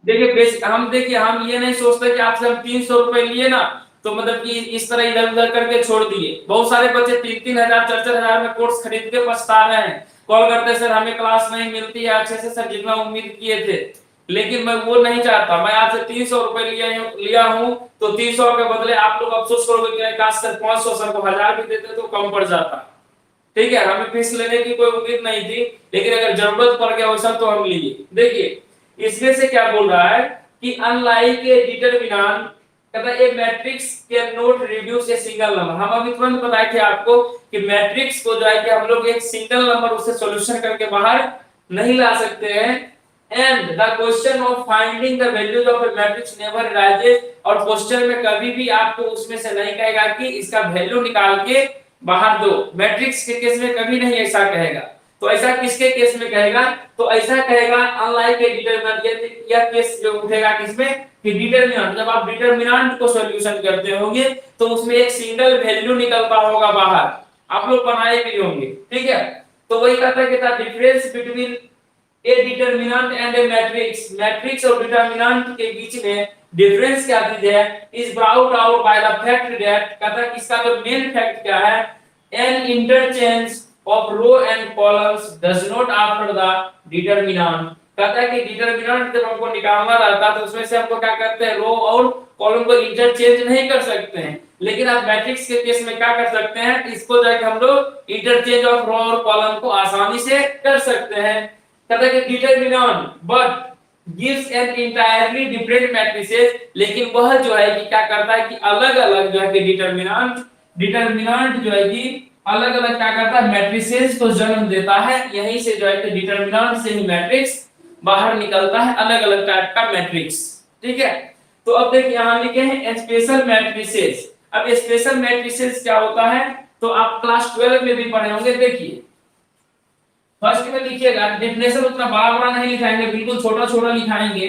देखिए हम ये नहीं सोचते कि आपसे हम 300 रुपए लिए ना तो मतलब कि इस तरह इधर उधर करके छोड़ दिए। बहुत सारे बच्चे 3-3 हजार 4-4 हजार में कोर्स खरीद के पछता रहे हैं, कॉल करते सर हमें क्लास नहीं मिलती है अच्छे से सर जितना उम्मीद किए थे। लेकिन मैं वो नहीं चाहता, मैं आपसे 300 रुपए लिया हूँ तो 300 के बदले आप लोग अफसोस करोगे कि काश सर 500 सर को 1000 भी देते तो कम पड़ जाता, ठीक है। हमें फीस लेने की कोई उम्मीद नहीं थी, लेकिन अगर जरूरत पड़ गया वैसा तो हम लिए। देखिए इसमें से क्या बोल रहा है कि अनलाइक ए डिटरमिनेंट कहता है a matrix can not reduce a single number. हम अभी तुरंत बताए थे आपको कि मैट्रिक्स को जो है कि हम लोग एक सिंगल नंबर उससे सॉल्यूशन करके बाहर नहीं ला सकते हैं। And the question of finding the values of a matrix never rises, और क्वेश्चन में कभी भी आपको उसमें से नहीं कहेगा कि इसका वैल्यू निकाल के बाहर दो। मैट्रिक्स के केस में कभी नहीं ऐसा कहेगा, तो ऐसा किसके केस में कहेगा, तो ऐसा कहेगा अनलाइक ए डिटरमिनेंट। यह केस जो उठेगा किसमें कि डिटरमिनेंट, जब आप डिटरमिनेंट को सॉल्यूशन करते होंगे तो उसमें एक सिंगल वैल्यू निकलता होगा बाहर, आप लोग बनाए भी होंगे, ठीक है। तो वही कहता है कि difference between a determinant and a matrix, matrix और डिटरमिनेंट के बीच में डिफरेंस क्या चीज है, is brought out by the fact that, कहता है इसका जो मेन फैक्ट क्या है, an interchange of row and columns does not alter the determinant. कहता है कि डिटरमिनेंट जब हमको निकालना रहता है तो उसमें से हमको क्या करते हैं, रो और कॉलम को इंटरचेंज नहीं कर सकते हैं। लेकिन आप मैट्रिक्स के केस में क्या कर सकते हैं, इसको जाके हम लोग इंटरचेंज ऑफ रो और कॉलम को आसानी से कर सकते हैं। कहता है कि determinant but gives an entirely different matrices, लेकिन वह जो है कि क्या करता है कि अलग अलग जो है कि डिटरमिनेंट जो है कि अलग अलग क्या करता है मैट्रिसेस को जन्म देता है। यहीं से जो है कि डिटरमिनेंट से ही मैट्रिक्स बाहर निकलता है, अलग अलग टाइप का मैट्रिक्स, ठीक है। तो अब देखिए यहां लिखे हैं स्पेशल मैट्रिसेस। अब स्पेशल मैट्रिसेस क्या होता है तो आप क्लास 12 में भी पढ़े होंगे। देखिए फर्स्ट में लिखिएगा, डेफिनेशन उतना बड़ा बड़ा नहीं लिखाएंगे, बिल्कुल छोटा छोटा लिखाएंगे।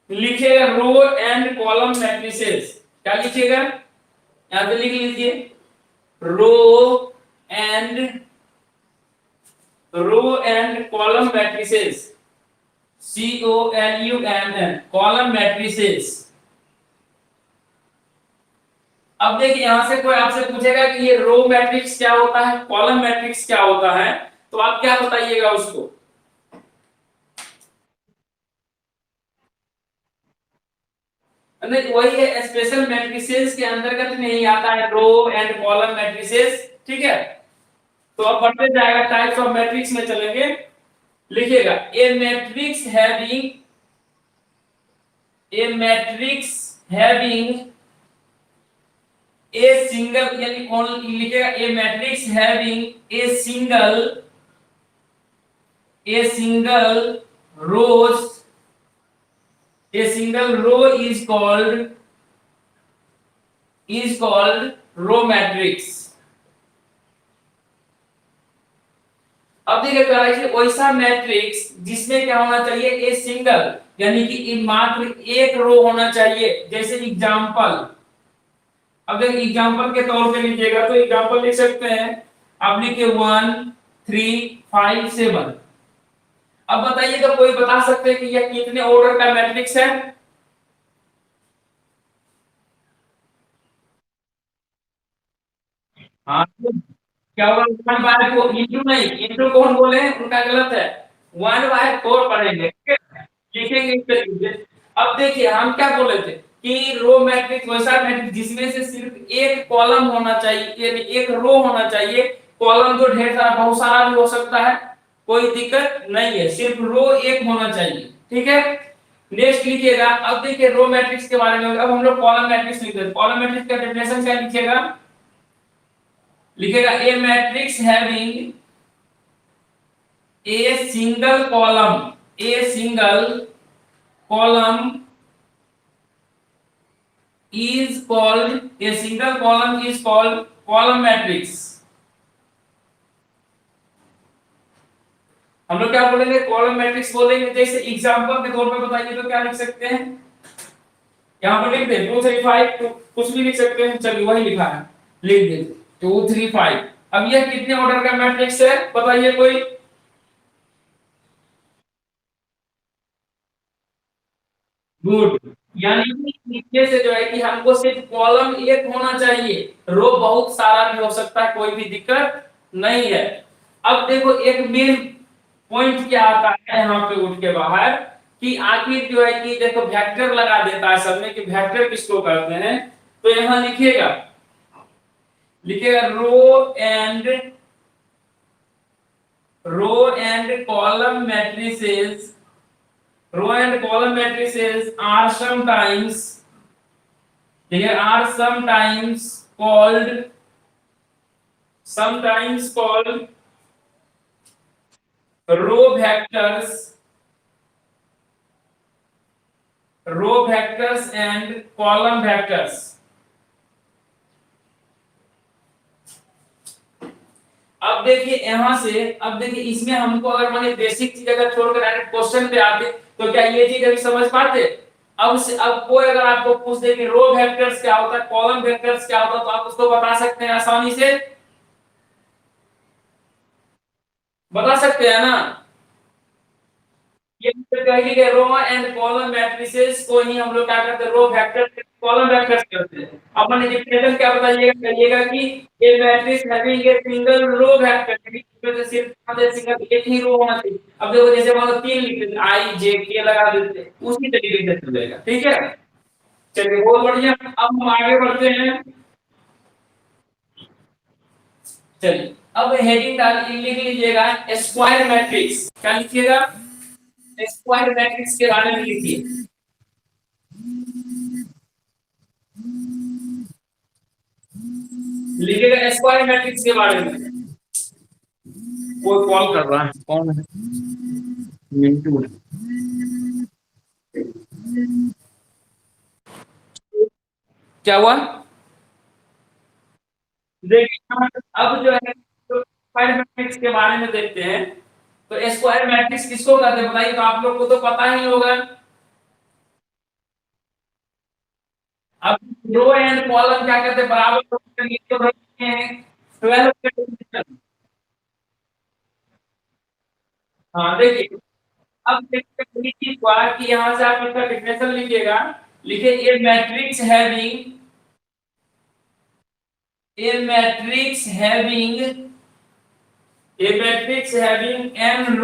लिखिएगा रो एंड कॉलम मैट्रिसेस। क्या लिखिएगा, यहां पे लिख लीजिए row and column matrices, COLUMN column matrices. अब देखिए यहां से कोई आपसे पूछेगा कि ये रो मैट्रिक्स क्या होता है, कॉलम मैट्रिक्स क्या होता है, तो आप क्या बताइएगा उसको। नहीं, वही है, स्पेशल मैट्रिसेस के अंतर्गत में ही आता है रो एंड कॉलम मैट्रिसेस, ठीक है। तो अब बढ़ते जाएगा, टाइप्स ऑफ मैट्रिक्स में चलेंगे। लिखिएगा a matrix having a single, यानी कौन लिखेगा, a matrix having a single rows, a single row is called row matrix। अब देखिए वैसा मैट्रिक्स जिसमें क्या होना चाहिए, ए सिंगल, यानी कि मात्र एक रो होना चाहिए। जैसे एग्जांपल, अब देखिए एग्जांपल के तौर पे लिखिएगा तो एग्जांपल लिख सकते हैं, आप लिखिए 1 3 5 7। अब बताइएगा, कोई बता सकते हैं कि यह कितने ऑर्डर का मैट्रिक्स है। हाँ, तो क्या होगा, 1/4 इंटू नहीं, इंटू कौन बोले हैं, उनका गलत है, 1/4 पढ़ेंगे, ठीक है? लिखेंगे इस तरीके से। अब देखिए हम क्या बोले थे कि रो मैट्रिक्स वैसा मैट्रिक्स जिसमें से सिर्फ एक कॉलम होना चाहिए, यानी एक रो होना चाहिए। कॉलम तो ढेर सारा, बहुत सारा भी हो सकता है, कोई दिक्कत नहीं है, सिर्फ रो एक होना चाहिए, ठीक है। नेक्स्ट लिखिएगा, अब देखिए रो मैट्रिक्स के बारे में, अब हम लोग कॉलम मैट्रिक्स लिखते हैं। कॉलम मैट्रिक्स का डेफिनेशन क्या लिखिएगा, लिखेगा a matrix having a single column is called column matrix. हम लोग क्या बोलेंगे, कॉलम मैट्रिक्स बोलेंगे। जैसे एग्जांपल के तौर पे बताइए तो क्या लिख सकते हैं, यहां पर लिख दे 2 3 5, कुछ भी लिख सकते हैं, चलिए वही लिखा है, लिख दे 2 3 5। अब यह कितने ऑर्डर का मैट्रिक्स है बताइए कोई। गुड, यानी कि नीचे से जो है कि हमको सिर्फ कॉलम एक होना चाहिए, रो बहुत सारा भी हो सकता है, कोई भी दिक्कत नहीं है। अब देखो एक मेन पॉइंट क्या आता है यहाँ पे उठ के बाहर, कि आखिर जो है कि देखो वेक्टर लगा देता है सब में, कि वेक्टर किसको करते हैं। तो यहाँ लिखिएगा, row and column matrices, row and column matrices are sometimes called row vectors and column vectors। अब देखिए यहां से, अब देखिए इसमें हमको अगर माने बेसिक चीज अगर छोड़कर डायरेक्ट क्वेश्चन पे आते तो क्या ये चीज अभी समझ पाते। अब कोई अगर आपको पूछ दे कि रो वेक्टर्स क्या होता है, कॉलम वेक्टर्स क्या होता है, तो आप उसको बता सकते हैं आसानी से, बता सकते हैं ना। ये कहेंगे कि रो एंड कॉलम मैट्रिसेस को ही हम लोग क्या करते हैं, रो वेक्टर कॉलम वेक्टर्स करते हैं। अब मैंने डिफिनेशन क्या बताइएगा, कहिएगा कि ये matrix having a single row vector, इसमें से सिर्फ सिंगल एक ही रो होना चाहिए। अब देखो जैसे मान लो 3 लिख देते, आई जे के लगा देते, उसी तरीके से चलेगा, ठीक है। चलिए बहुत बढ़िया, अब हम आगे बढ़ते हैं। चलिए अब हेडिंग डाल लिख लीजिएगा स्क्वायर मैट्रिक्स। क्या लिखिएगा, स्क्वायर मैट्रिक्स के बारे में लिखिए। लिखिएगा स्क्वायर मैट्रिक्स के बारे में। कोई कॉल कर रहा है, कौन है, मिंटू है। क्या हुआ, देखिए अब जो है तो स्क्वायर मैट्रिक्स के बारे में देखते हैं। तो स्क्वायर मैट्रिक्स किसको कहते हैं बताइए, तो आप लोग को तो पता ही होगा। अब रो एंड कॉलम क्या कहते हैं, बराबर करेंगे तो रखते हैं 12 के डिवीजन। हाँ देखिए, अब देखिए ये हुआ कि यहाँ से आप इसका डिफिनेशन लिखिएगा। लिखिए a matrix having n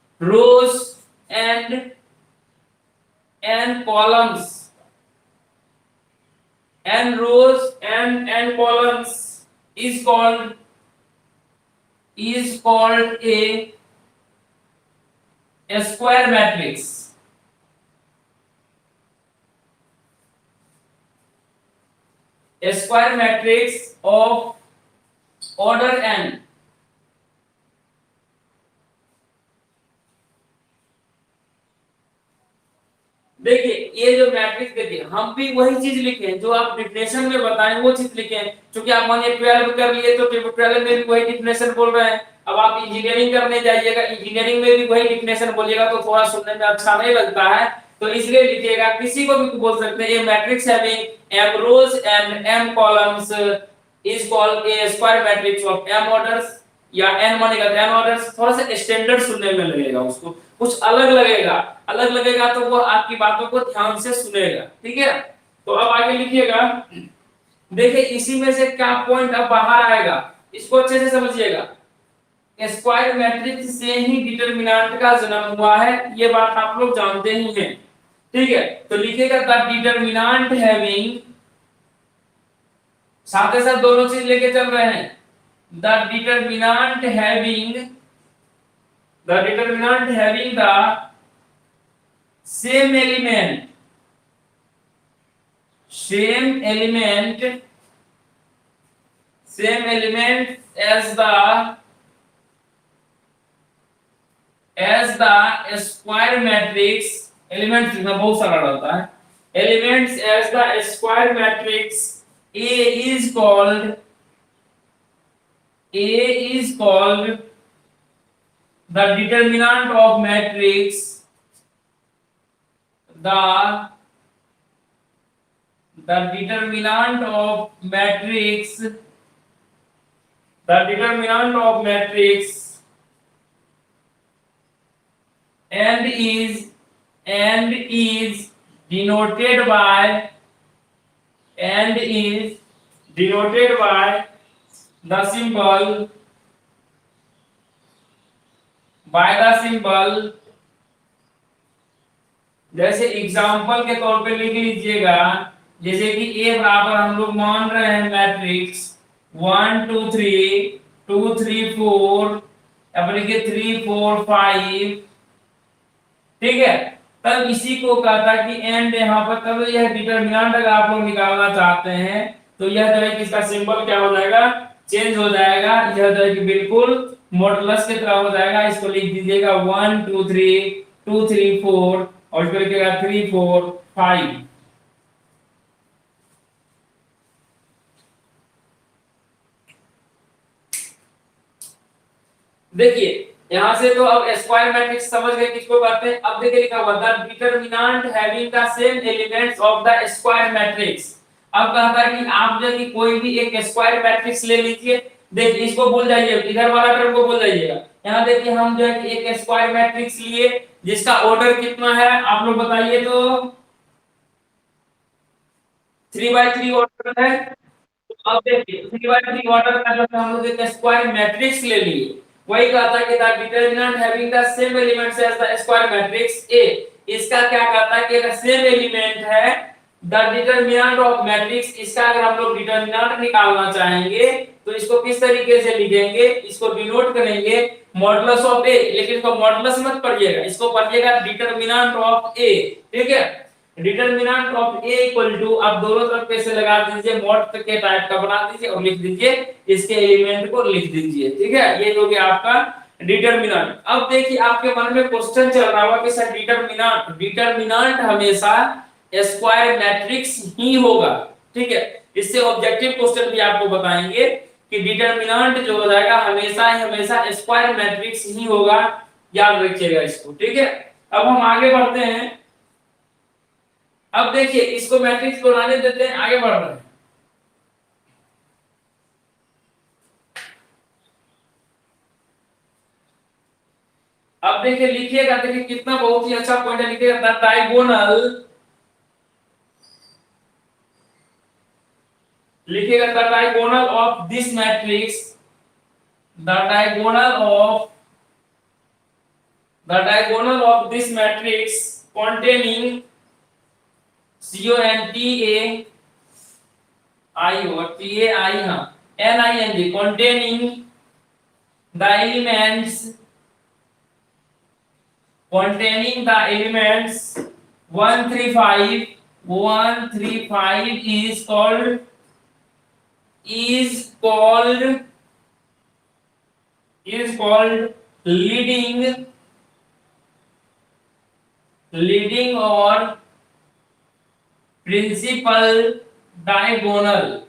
rows and n columns, is called a square matrix. A square matrix of order n। देखिए ये जो मैट्रिक्स, देखिए हम भी वही चीज लिखे जो आप डिफिनेशन में बताएं वो चीज लिखे। क्योंकि आप मानिए 12 कर लिए तो 12 में भी वही डिफिनेशन बोल रहे हैं। अब आप इंजीनियरिंग करने जाइएगा, इंजीनियरिंग में भी वही डिफिनेशन बोलिएगा तो थोड़ा सुनने में अच्छा नहीं लगता है। तो इसलिए लिखिएगा, किसी को भी बोल सकते हैं ये matrix having m rows and m columns is called a square matrix of m orders, या n मानेगा तो n ऑर्डर्स। थोड़ा सा स्टैंडर्ड सुनने में लगेगा, उसको कुछ अलग लगेगा। अलग लगेगा तो वो आपकी बातों को ध्यान से सुनेगा, ठीक है। तो अब आगे लिखिएगा। देखिए इसी में से क्या पॉइंट अब बाहर आएगा, इसको अच्छे से समझिएगा। स्क्वायर मैट्रिक्स से ही डिटरमिनेंट का जन्म हुआ है, ये बात आप लोग जानते ही हैं, ठीक है। तो लिखिएगा द डिटरमिनेंट हैविंग, साथ ही साथ दोनों चीज लेके चल रहे हैं। The determinant having the same element as the square matrix। Elements लिखना बहुत सारा रहता है। Elements as the square matrix A is called the determinant of matrix, the determinant of matrix and is denoted by the symbol जैसे example के तौर पे लिख लीजिएगा। जैसे कि ए बराबर हम लोग मान रहे हैं मैट्रिक्स 1 2 3 2 3 4, अब लिखिए 3 4 5, ठीक है। तब इसी को कहता कि एंड यहाँ पर, तब यह डिटरमिनेंट अगर आप लोग निकालना चाहते हैं तो यह जो है कि इसका सिंबल क्या हो जाएगा, चेंज हो जाएगा। यह जो है कि बिल्कुल मॉडुलस की तरह हो जाएगा। इसको लिख दीजिएगा 1 2 3 2 3 4 और इसको लिखिएगा 3 4 5। देखिए यहां से तो अब स्क्वायर मैट्रिक्स समझ गए किसको कहते हैं। अब देखिए लिखा हुआ the determinant having the same elements of the square matrix. अब कहता है कि आप जो कि कोई भी एक स्क्वायर मैट्रिक्स ले लीजिए। देखिए इसको भूल जाइए, इधर वाला टर्म को भूल जाइएगा। यहां देखिए हम जो है कि एक स्क्वायर मैट्रिक्स लिए जिसका ऑर्डर कितना है आप लोग बताइए तो 3/3 ऑर्डर है। तो अब देखिए 3/3 ऑर्डर का जो हम लोग एक स्क्वायर मैट्रिक्स ले लिए, वही कहता है कि the determinant having the same elements as the square matrix A. इसका क्या कहता है कि अगर सेम एलिमेंट है द डिटरमिनेंट ऑफ मैट्रिक्स, इसका अगर हम लोग डिटरमिनेंट निकालना चाहेंगे तो इसको किस तरीके से लिखेंगे, इसको डिनोट करेंगे मॉडुलस ऑफ ए। लेकिन इसको मॉडुलस मत पढ़िएगा, इसको पढ़िएगा डिटरमिनेंट ऑफ ए, ठीक है। Determinant of A equal to, आप दोनों तरफ कैसे लगा दीजिए, मॉड के टाइप का बना दीजिए और लिख दीजिए इसके एलिमेंट को लिख दीजिए, ठीक है। ये हो गया आपका डिटरमिनेंट। अब देखिए आपके मन में क्वेश्चन चल रहा होगा कि सर डिटरमिनेंट हमेशा स्क्वायर मैट्रिक्स ही होगा, ठीक है। इससे ऑब्जेक्टिव क्वेश्चन भी आपको बताएंगे कि डिटरमिनेंट जो हो जाएगा हमेशा स्क्वायर मैट्रिक्स ही होगा, याद रखिएगा इसको, ठीक है। अब हम आगे बढ़ते हैं। अब देखिए इसको मैट्रिक्स को बनाने देते हैं, आगे बढ़ रहे हैं। अब देखिए लिखिएगा, देखिए कितना बहुत ही अच्छा पॉइंट है, लिखिएगा द डायगोनल, लिखिएगा the diagonal of this matrix, the diagonal of, the diagonal of this matrix containing CONTAI or TAI, हाँ NING, containing the elements, containing the elements 135, 135 is called, is called, is called leading, leading or principal diagonal,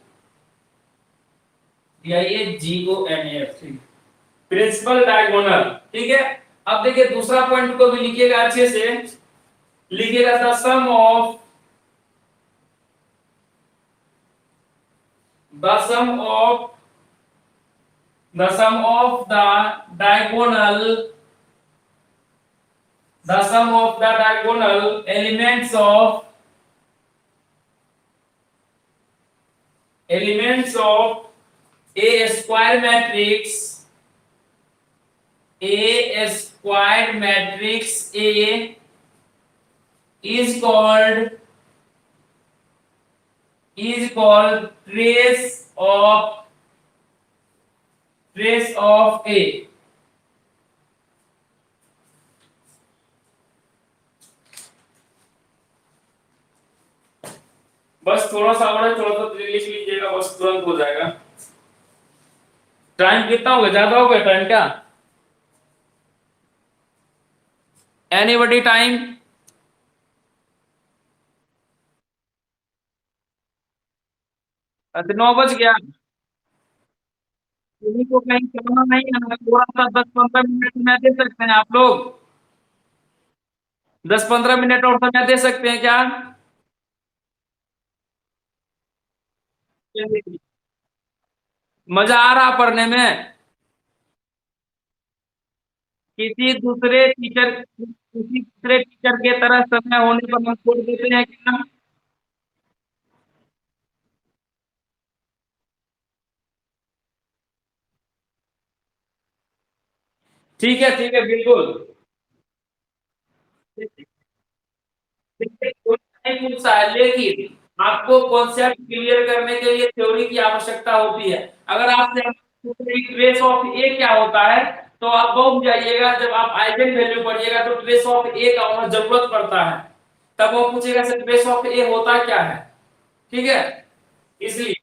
DIAGONAL, principal diagonal. ठीक है, अब देखिए दूसरा point को भी लिखिएगा अच्छे से, लिखिएगा the sum of, the sum of, the sum of the diagonal, the sum of the diagonal elements of, elements of a square matrix, a square matrix a is called, is called trace of, trace of A। बस थोड़ा सा और है, थोड़ा सा लिख लीजिएगा, बस तुरंत हो जाएगा। टाइम कितना हो गया, ज्यादा हो गया टाइम क्या? Anybody time? अच्छा 9 बज गया, किसी को कहीं चलना नहीं है, थोड़ा सा 10-15 मिनट में दे सकते हैं आप लोग, 10-15 मिनट और समय दे सकते हैं क्या? मजा आ रहा पढ़ने में? किसी दूसरे टीचर के तरह समय होने पर हम छोड़ देते हैं क्या? ठीक है बिल्कुल। देखिए, कोई नहीं पूछता है, लेकिन आपको कॉन्सेप्ट क्लियर करने के लिए थ्योरी की आवश्यकता होती है। अगर आपसे ट्रेस ऑफ ए क्या होता है, तो आप बौख जाइएगा, जब आप आइगन वैल्यू पढ़िएगा तो ट्रेस ऑफ ए का होना जरूरत पड़ता है, तब वो पूछेगा सर ट्रेस ऑफ ए होता क्या है। ठीक है, इसलिए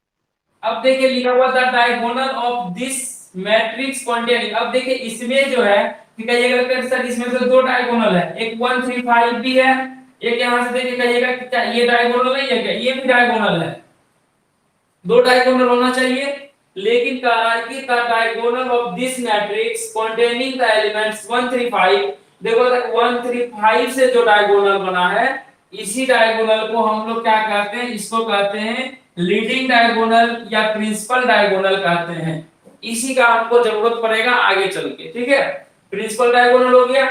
अब देखिए लिखा हुआ था diagonal of this matrix containing. अब देखिए इसमें जो है कि कहिएगा कि सर इसमें तो दो डायगोनल है, एक 135 भी है, एक यहां से देखिए कहिएगा कि क्या ये डायगोनल नहीं है क्या? ये भी डायगोनल है, दो डायगोनल होना चाहिए। लेकिन कह रहा है कि the diagonal of this matrix containing the elements 135, देखो 135 से जो डायगोनल बना है, इसी डायगोनल को हम लोग क्या कहते हैं, इसको कहते हैं लीडिंग डायगोनल या प्रिंसिपल डायगोनल कहते हैं। इसी का आपको जरूरत पड़ेगा आगे चल के। ठीक है, प्रिंसिपल डायगोनल हो गया।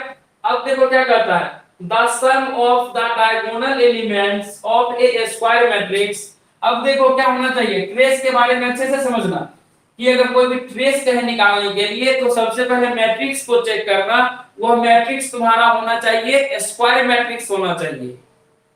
अब देखो क्या कहता है, the sum of the diagonal elements of a square matrix. अब देखो क्या होना चाहिए, ट्रेस के बारे में अच्छे से समझना कि अगर कोई भी ट्रेस कहे निकालने के लिए तो सबसे पहले मैट्रिक्स को चेक करना, वह मैट्रिक्स तुम्हारा होना चाहिए स्क्वायर मैट्रिक्स होना चाहिए।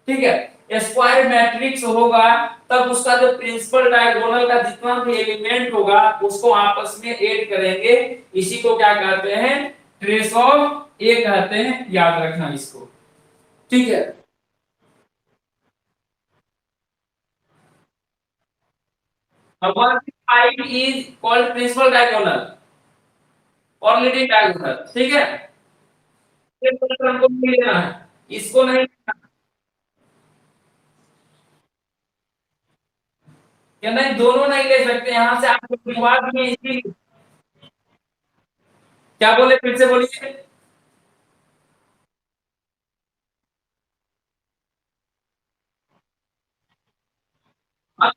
ठीक है, स्क्वायर मैट्रिक्स होगा तब उसका जो प्रिंसिपल डायगोनल का जितना भी एलिमेंट होगा उसको आपस में ऐड करेंगे, इसी को क्या कहते हैं, ट्रेस ऑफ ए कहते हैं, याद रखना इसको। ठीक है, अब 1 इज कॉल्ड प्रिंसिपल डायगोनल और लीडिंग डायगोनल। ठीक है, ये तो हमको नहीं लेना है, इसको नहीं लेना। या नहीं, दोनों नहीं ले सकते, यहां से आपको विवाद में इसी, क्या बोले फिर से बोलिए।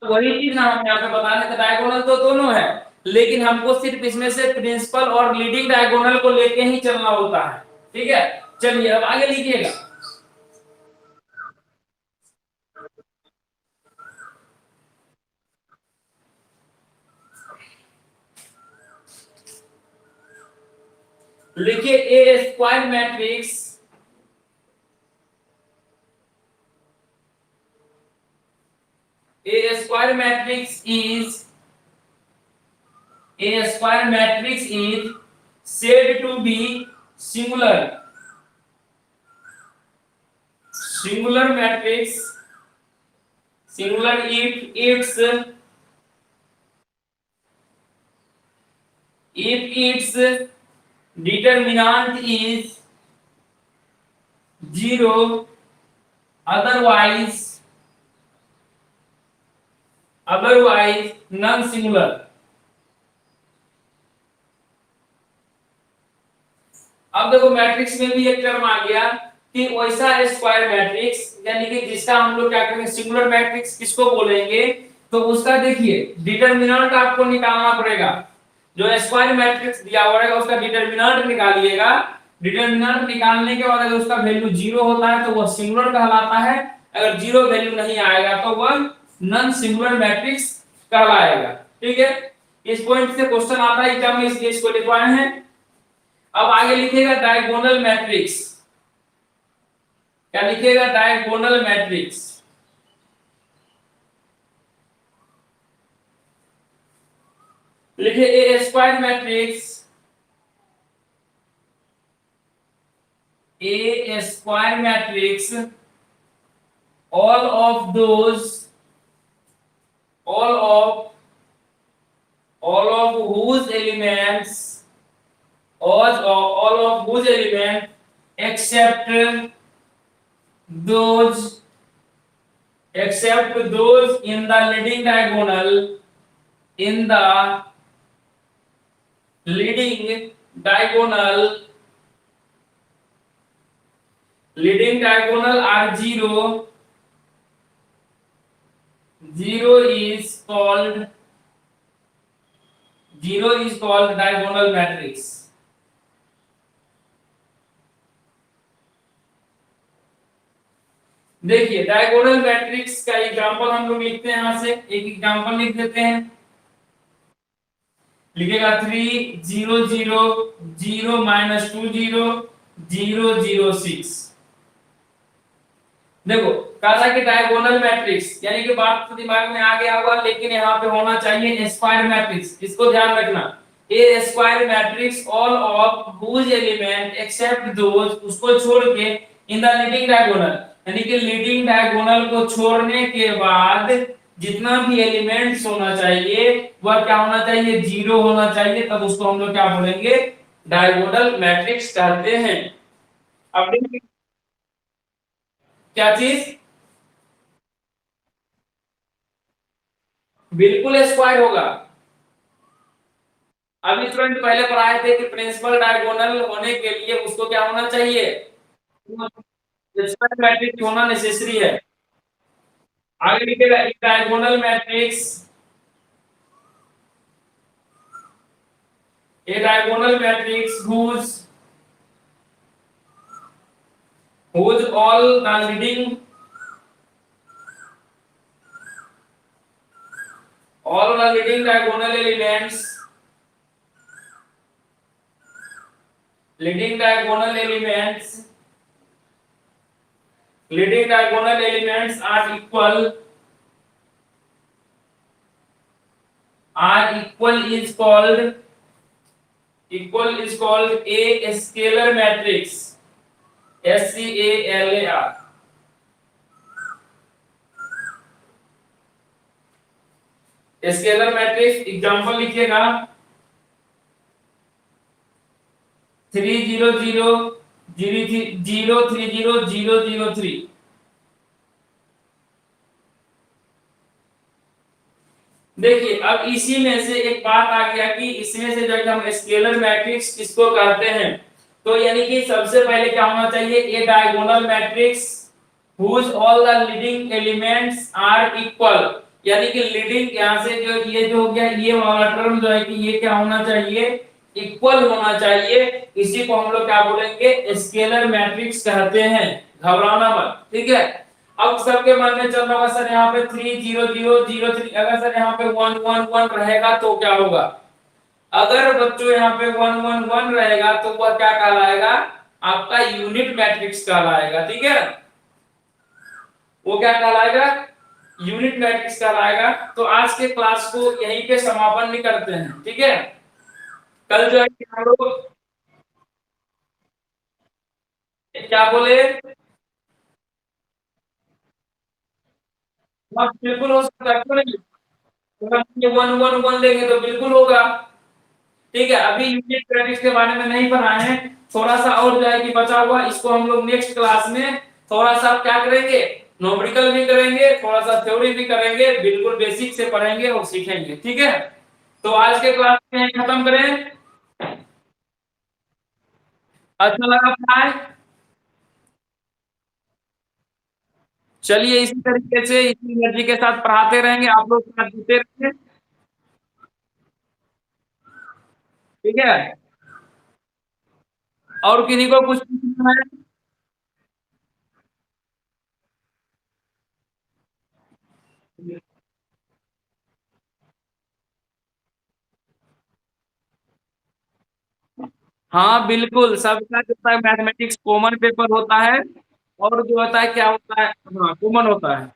वही चीज ना हम यहाँ पे बताने का, डायगोनल तो दोनों है, लेकिन हमको सिर्फ इसमें से प्रिंसिपल और लीडिंग डायगोनल को लेके ही चलना होता है। ठीक है, चलिए अब आगे लिखिएगा। लिखिए a square matrix, A square matrix is said to be singular. Singular matrix, singular if its determinant is zero, otherwise non-singular. अब देखो मैट्रिक्स में भी एक टर्म आ गया कि वैसा स्क्वायर मैट्रिक्स, यानी कि जिसका हम लोग क्या करेंगे, सिंगुलर मैट्रिक्स किसको बोलेंगे, तो उसका देखिए डिटरमिनेंट आपको निकालना पड़ेगा। जो स्क्वायर मैट्रिक्स दिया हुआ है उसका डिटरमिनेंट निकालिएगा। डिटरमिनेंट निकालने के बाद अगर उसका वैल्यू जीरो होता है तो वह सिंगुलर कहलाता है, अगर जीरो वैल्यू नहीं आएगा तो वह नॉन सिंगुलर मैट्रिक्स कहलाएगा। ठीक है, इस पॉइंट से क्वेश्चन आता है एग्जाम में, इसलिए इसको लिखवाए हैं। अब आगे लिखिएगा डायगोनल मैट्रिक्स। क्या लिखिएगा, डायगोनल मैट्रिक्स। लिखिए a square matrix, a square matrix all of whose elements, all of whose element except those in the leading diagonal, in the leading diagonal are zero. Zero is called diagonal matrix. देखिए diagonal matrix का example हम लोग लिखते हैं, यहां से एक example लिख देते हैं। लिखेगा 3 0 0 0 -2 0 0 0 6। देखो कहा था कि डायगोनल मैट्रिक्स, यानी कि बात तो दिमाग में आ गया होगा, लेकिन यहाँ पे होना चाहिए स्क्वायर मैट्रिक्स। इसको ध्यान रखना, a square matrix all of whose element except those, उसको छोड़ के इन द लीडिंग डायगोनल, यानी कि लीडिंग डायगोनल को छोड़ने के बाद जितना भी एलिमेंट्स होना चाहिए वह क्या होना चाहिए, जीरो होना चाहिए, तब उसको हम लोग क्या बोलेंगे, डायगोनल मैट्रिक्स कहते हैं। अब देखिए क्या चीज, बिल्कुल स्क्वायर होगा। अब स्टूडेंट पहले पढ़ाए थे कि प्रिंसिपल डायगोनल होने के लिए उसको क्या होना चाहिए, स्क्वायर मैट्रिक्स होना नेसेसरी है। आगे लिखेगा diagonal matrix, a diagonal matrix whose all the leading diagonal elements are equal is called a scalar matrix, SCALAR। Scalar matrix example लिखिएगा 3 0 0 0 3 0 0 0 3। देखिए अब इसी में से एक बात आ गया कि इसमें से जब हम स्केलर मैट्रिक्स किसको कहते हैं, तो यानी कि सबसे पहले क्या होना चाहिए, a diagonal matrix whose all the leading elements are equal, यानी कि लीडिंग यहाँ से जो ये जो हो गया, ये वाला टर्म जो है कि ये क्या होना चाहिए, इक्वल होना चाहिए। इसी को हम लोग क्या बोलेंगे, स्केलर मैट्रिक्स कहते हैं। घबराना मत, ठीक है। अब सबके मन में चल रहा होगा सर यहाँ पे 3 0 0 0 3, अगर सर यहाँ पे 1 1 1 रहेगा तो क्या होगा। अगर बच्चों यहाँ पे 1 1 1 रहेगा तो वह क्या कहलाएगा, आपका यूनिट मैट्रिक्स कहलाएगा, ठीक है। वो क्या कहलाएगा, यूनिट मैट्रिक्स कहलाएगा। तो आज के क्लास को यहीं पे समापन भी करते हैं, ठीक है। कल जो है कि हम लोग क्या बोले, हाँ बिल्कुल हो सकता है, क्यों नहीं। अगर हम ये 1 1 1 लेंगे तो बिल्कुल होगा, ठीक है। अभी यूनिट मैट्रिक्स के बारे में नहीं पढ़ा है, थोड़ा सा और जो है कि बचा हुआ, इसको हम लोग नेक्स्ट क्लास में थोड़ा सा क्या करेंगे, न्यूमेरिकल भी करेंगे, थोड़ा सा थ्योरी भी करेंगे, बिल्कुल बेसिक से पढ़ेंगे और सीखेंगे, ठीक है। तो आज के क्लास में खत्म करें। अच्छा लगा पढ़ाए, चलिए इसी तरीके से इसी एनर्जी के साथ पढ़ाते रहेंगे, आप लोग साथ देते रहेंगे, ठीक है। और किन्हीं को कुछ पूछना है। हाँ बिल्कुल, सबका जो है मैथमेटिक्स कॉमन पेपर होता है, और जो होता है क्या होता है, हाँ कॉमन होता है।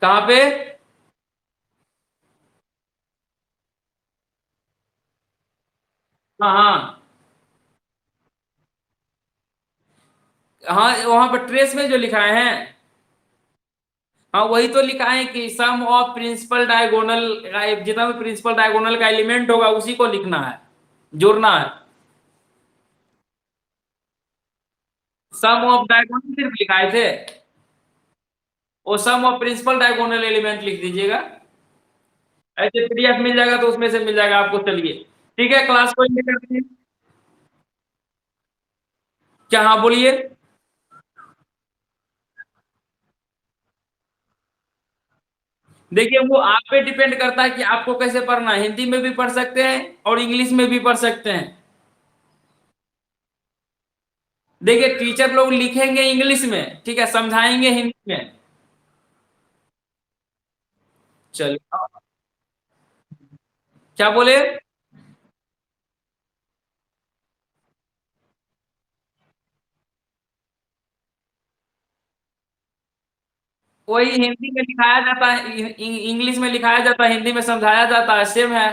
कहाँ पे। हाँ हाँ हाँ, वहां पर ट्रेस में जो लिखाए हैं, हाँ वही तो लिखा है कि सम ऑफ प्रिंसिपल डायगोनल, जितना भी प्रिंसिपल डायगोनल का एलिमेंट होगा उसी को लिखना है, जोड़ना है। सम ऑफ डायगोनल सिर्फ लिखाए थे, वो सम ऑफ प्रिंसिपल डायगोनल एलिमेंट लिख दीजिएगा। ऐसे पीडीएफ मिल जाएगा तो उसमें से मिल जाएगा आपको, चलिए ठीक है, क्लास को एंड करते हैं। क्या, हाँ बोलिए। देखिए वो आप पे डिपेंड करता है कि आपको कैसे पढ़ना है, हिंदी में भी पढ़ सकते हैं और इंग्लिश में भी पढ़ सकते हैं। देखिए टीचर लोग लिखेंगे इंग्लिश में, ठीक है, समझाएंगे हिंदी में। चलिए, क्या बोले। वही हिंदी में लिखाया जाता है, इंग्लिश में लिखाया जाता है, हिंदी में समझाया जाता है, सेम है।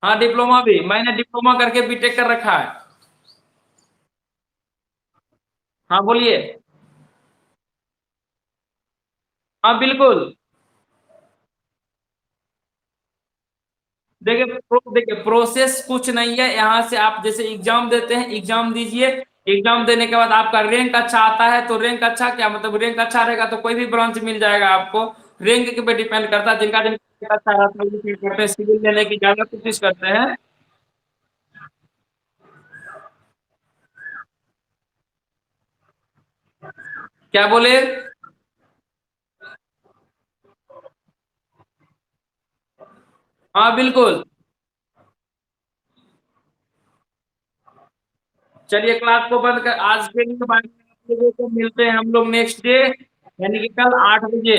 हाँ डिप्लोमा भी, मैंने डिप्लोमा करके बीटेक कर रखा है। हाँ बोलिए। हाँ बिल्कुल। देखिए प्रोसेस कुछ नहीं है, यहाँ से आप जैसे एग्जाम देते हैं, एग्जाम दीजिए, एग्जाम देने के बाद आपका रैंक अच्छा आता है, तो रैंक अच्छा क्या मतलब, रैंक अच्छा रहेगा तो कोई भी ब्रांच मिल जाएगा आपको। रैंक के पे डिपेंड करता है, जिनका जिनका अच्छा रहता है वो क्या करते हैं, सिविल लेने की ज्यादा कोशिश करते हैं। क्या बोले। हाँ बिल्कुल। चलिए क्लास को बंद कर, आज के लिए बात, आप लोगों को मिलते हैं हम लोग नेक्स्ट डे, यानी कि कल 8 बजे।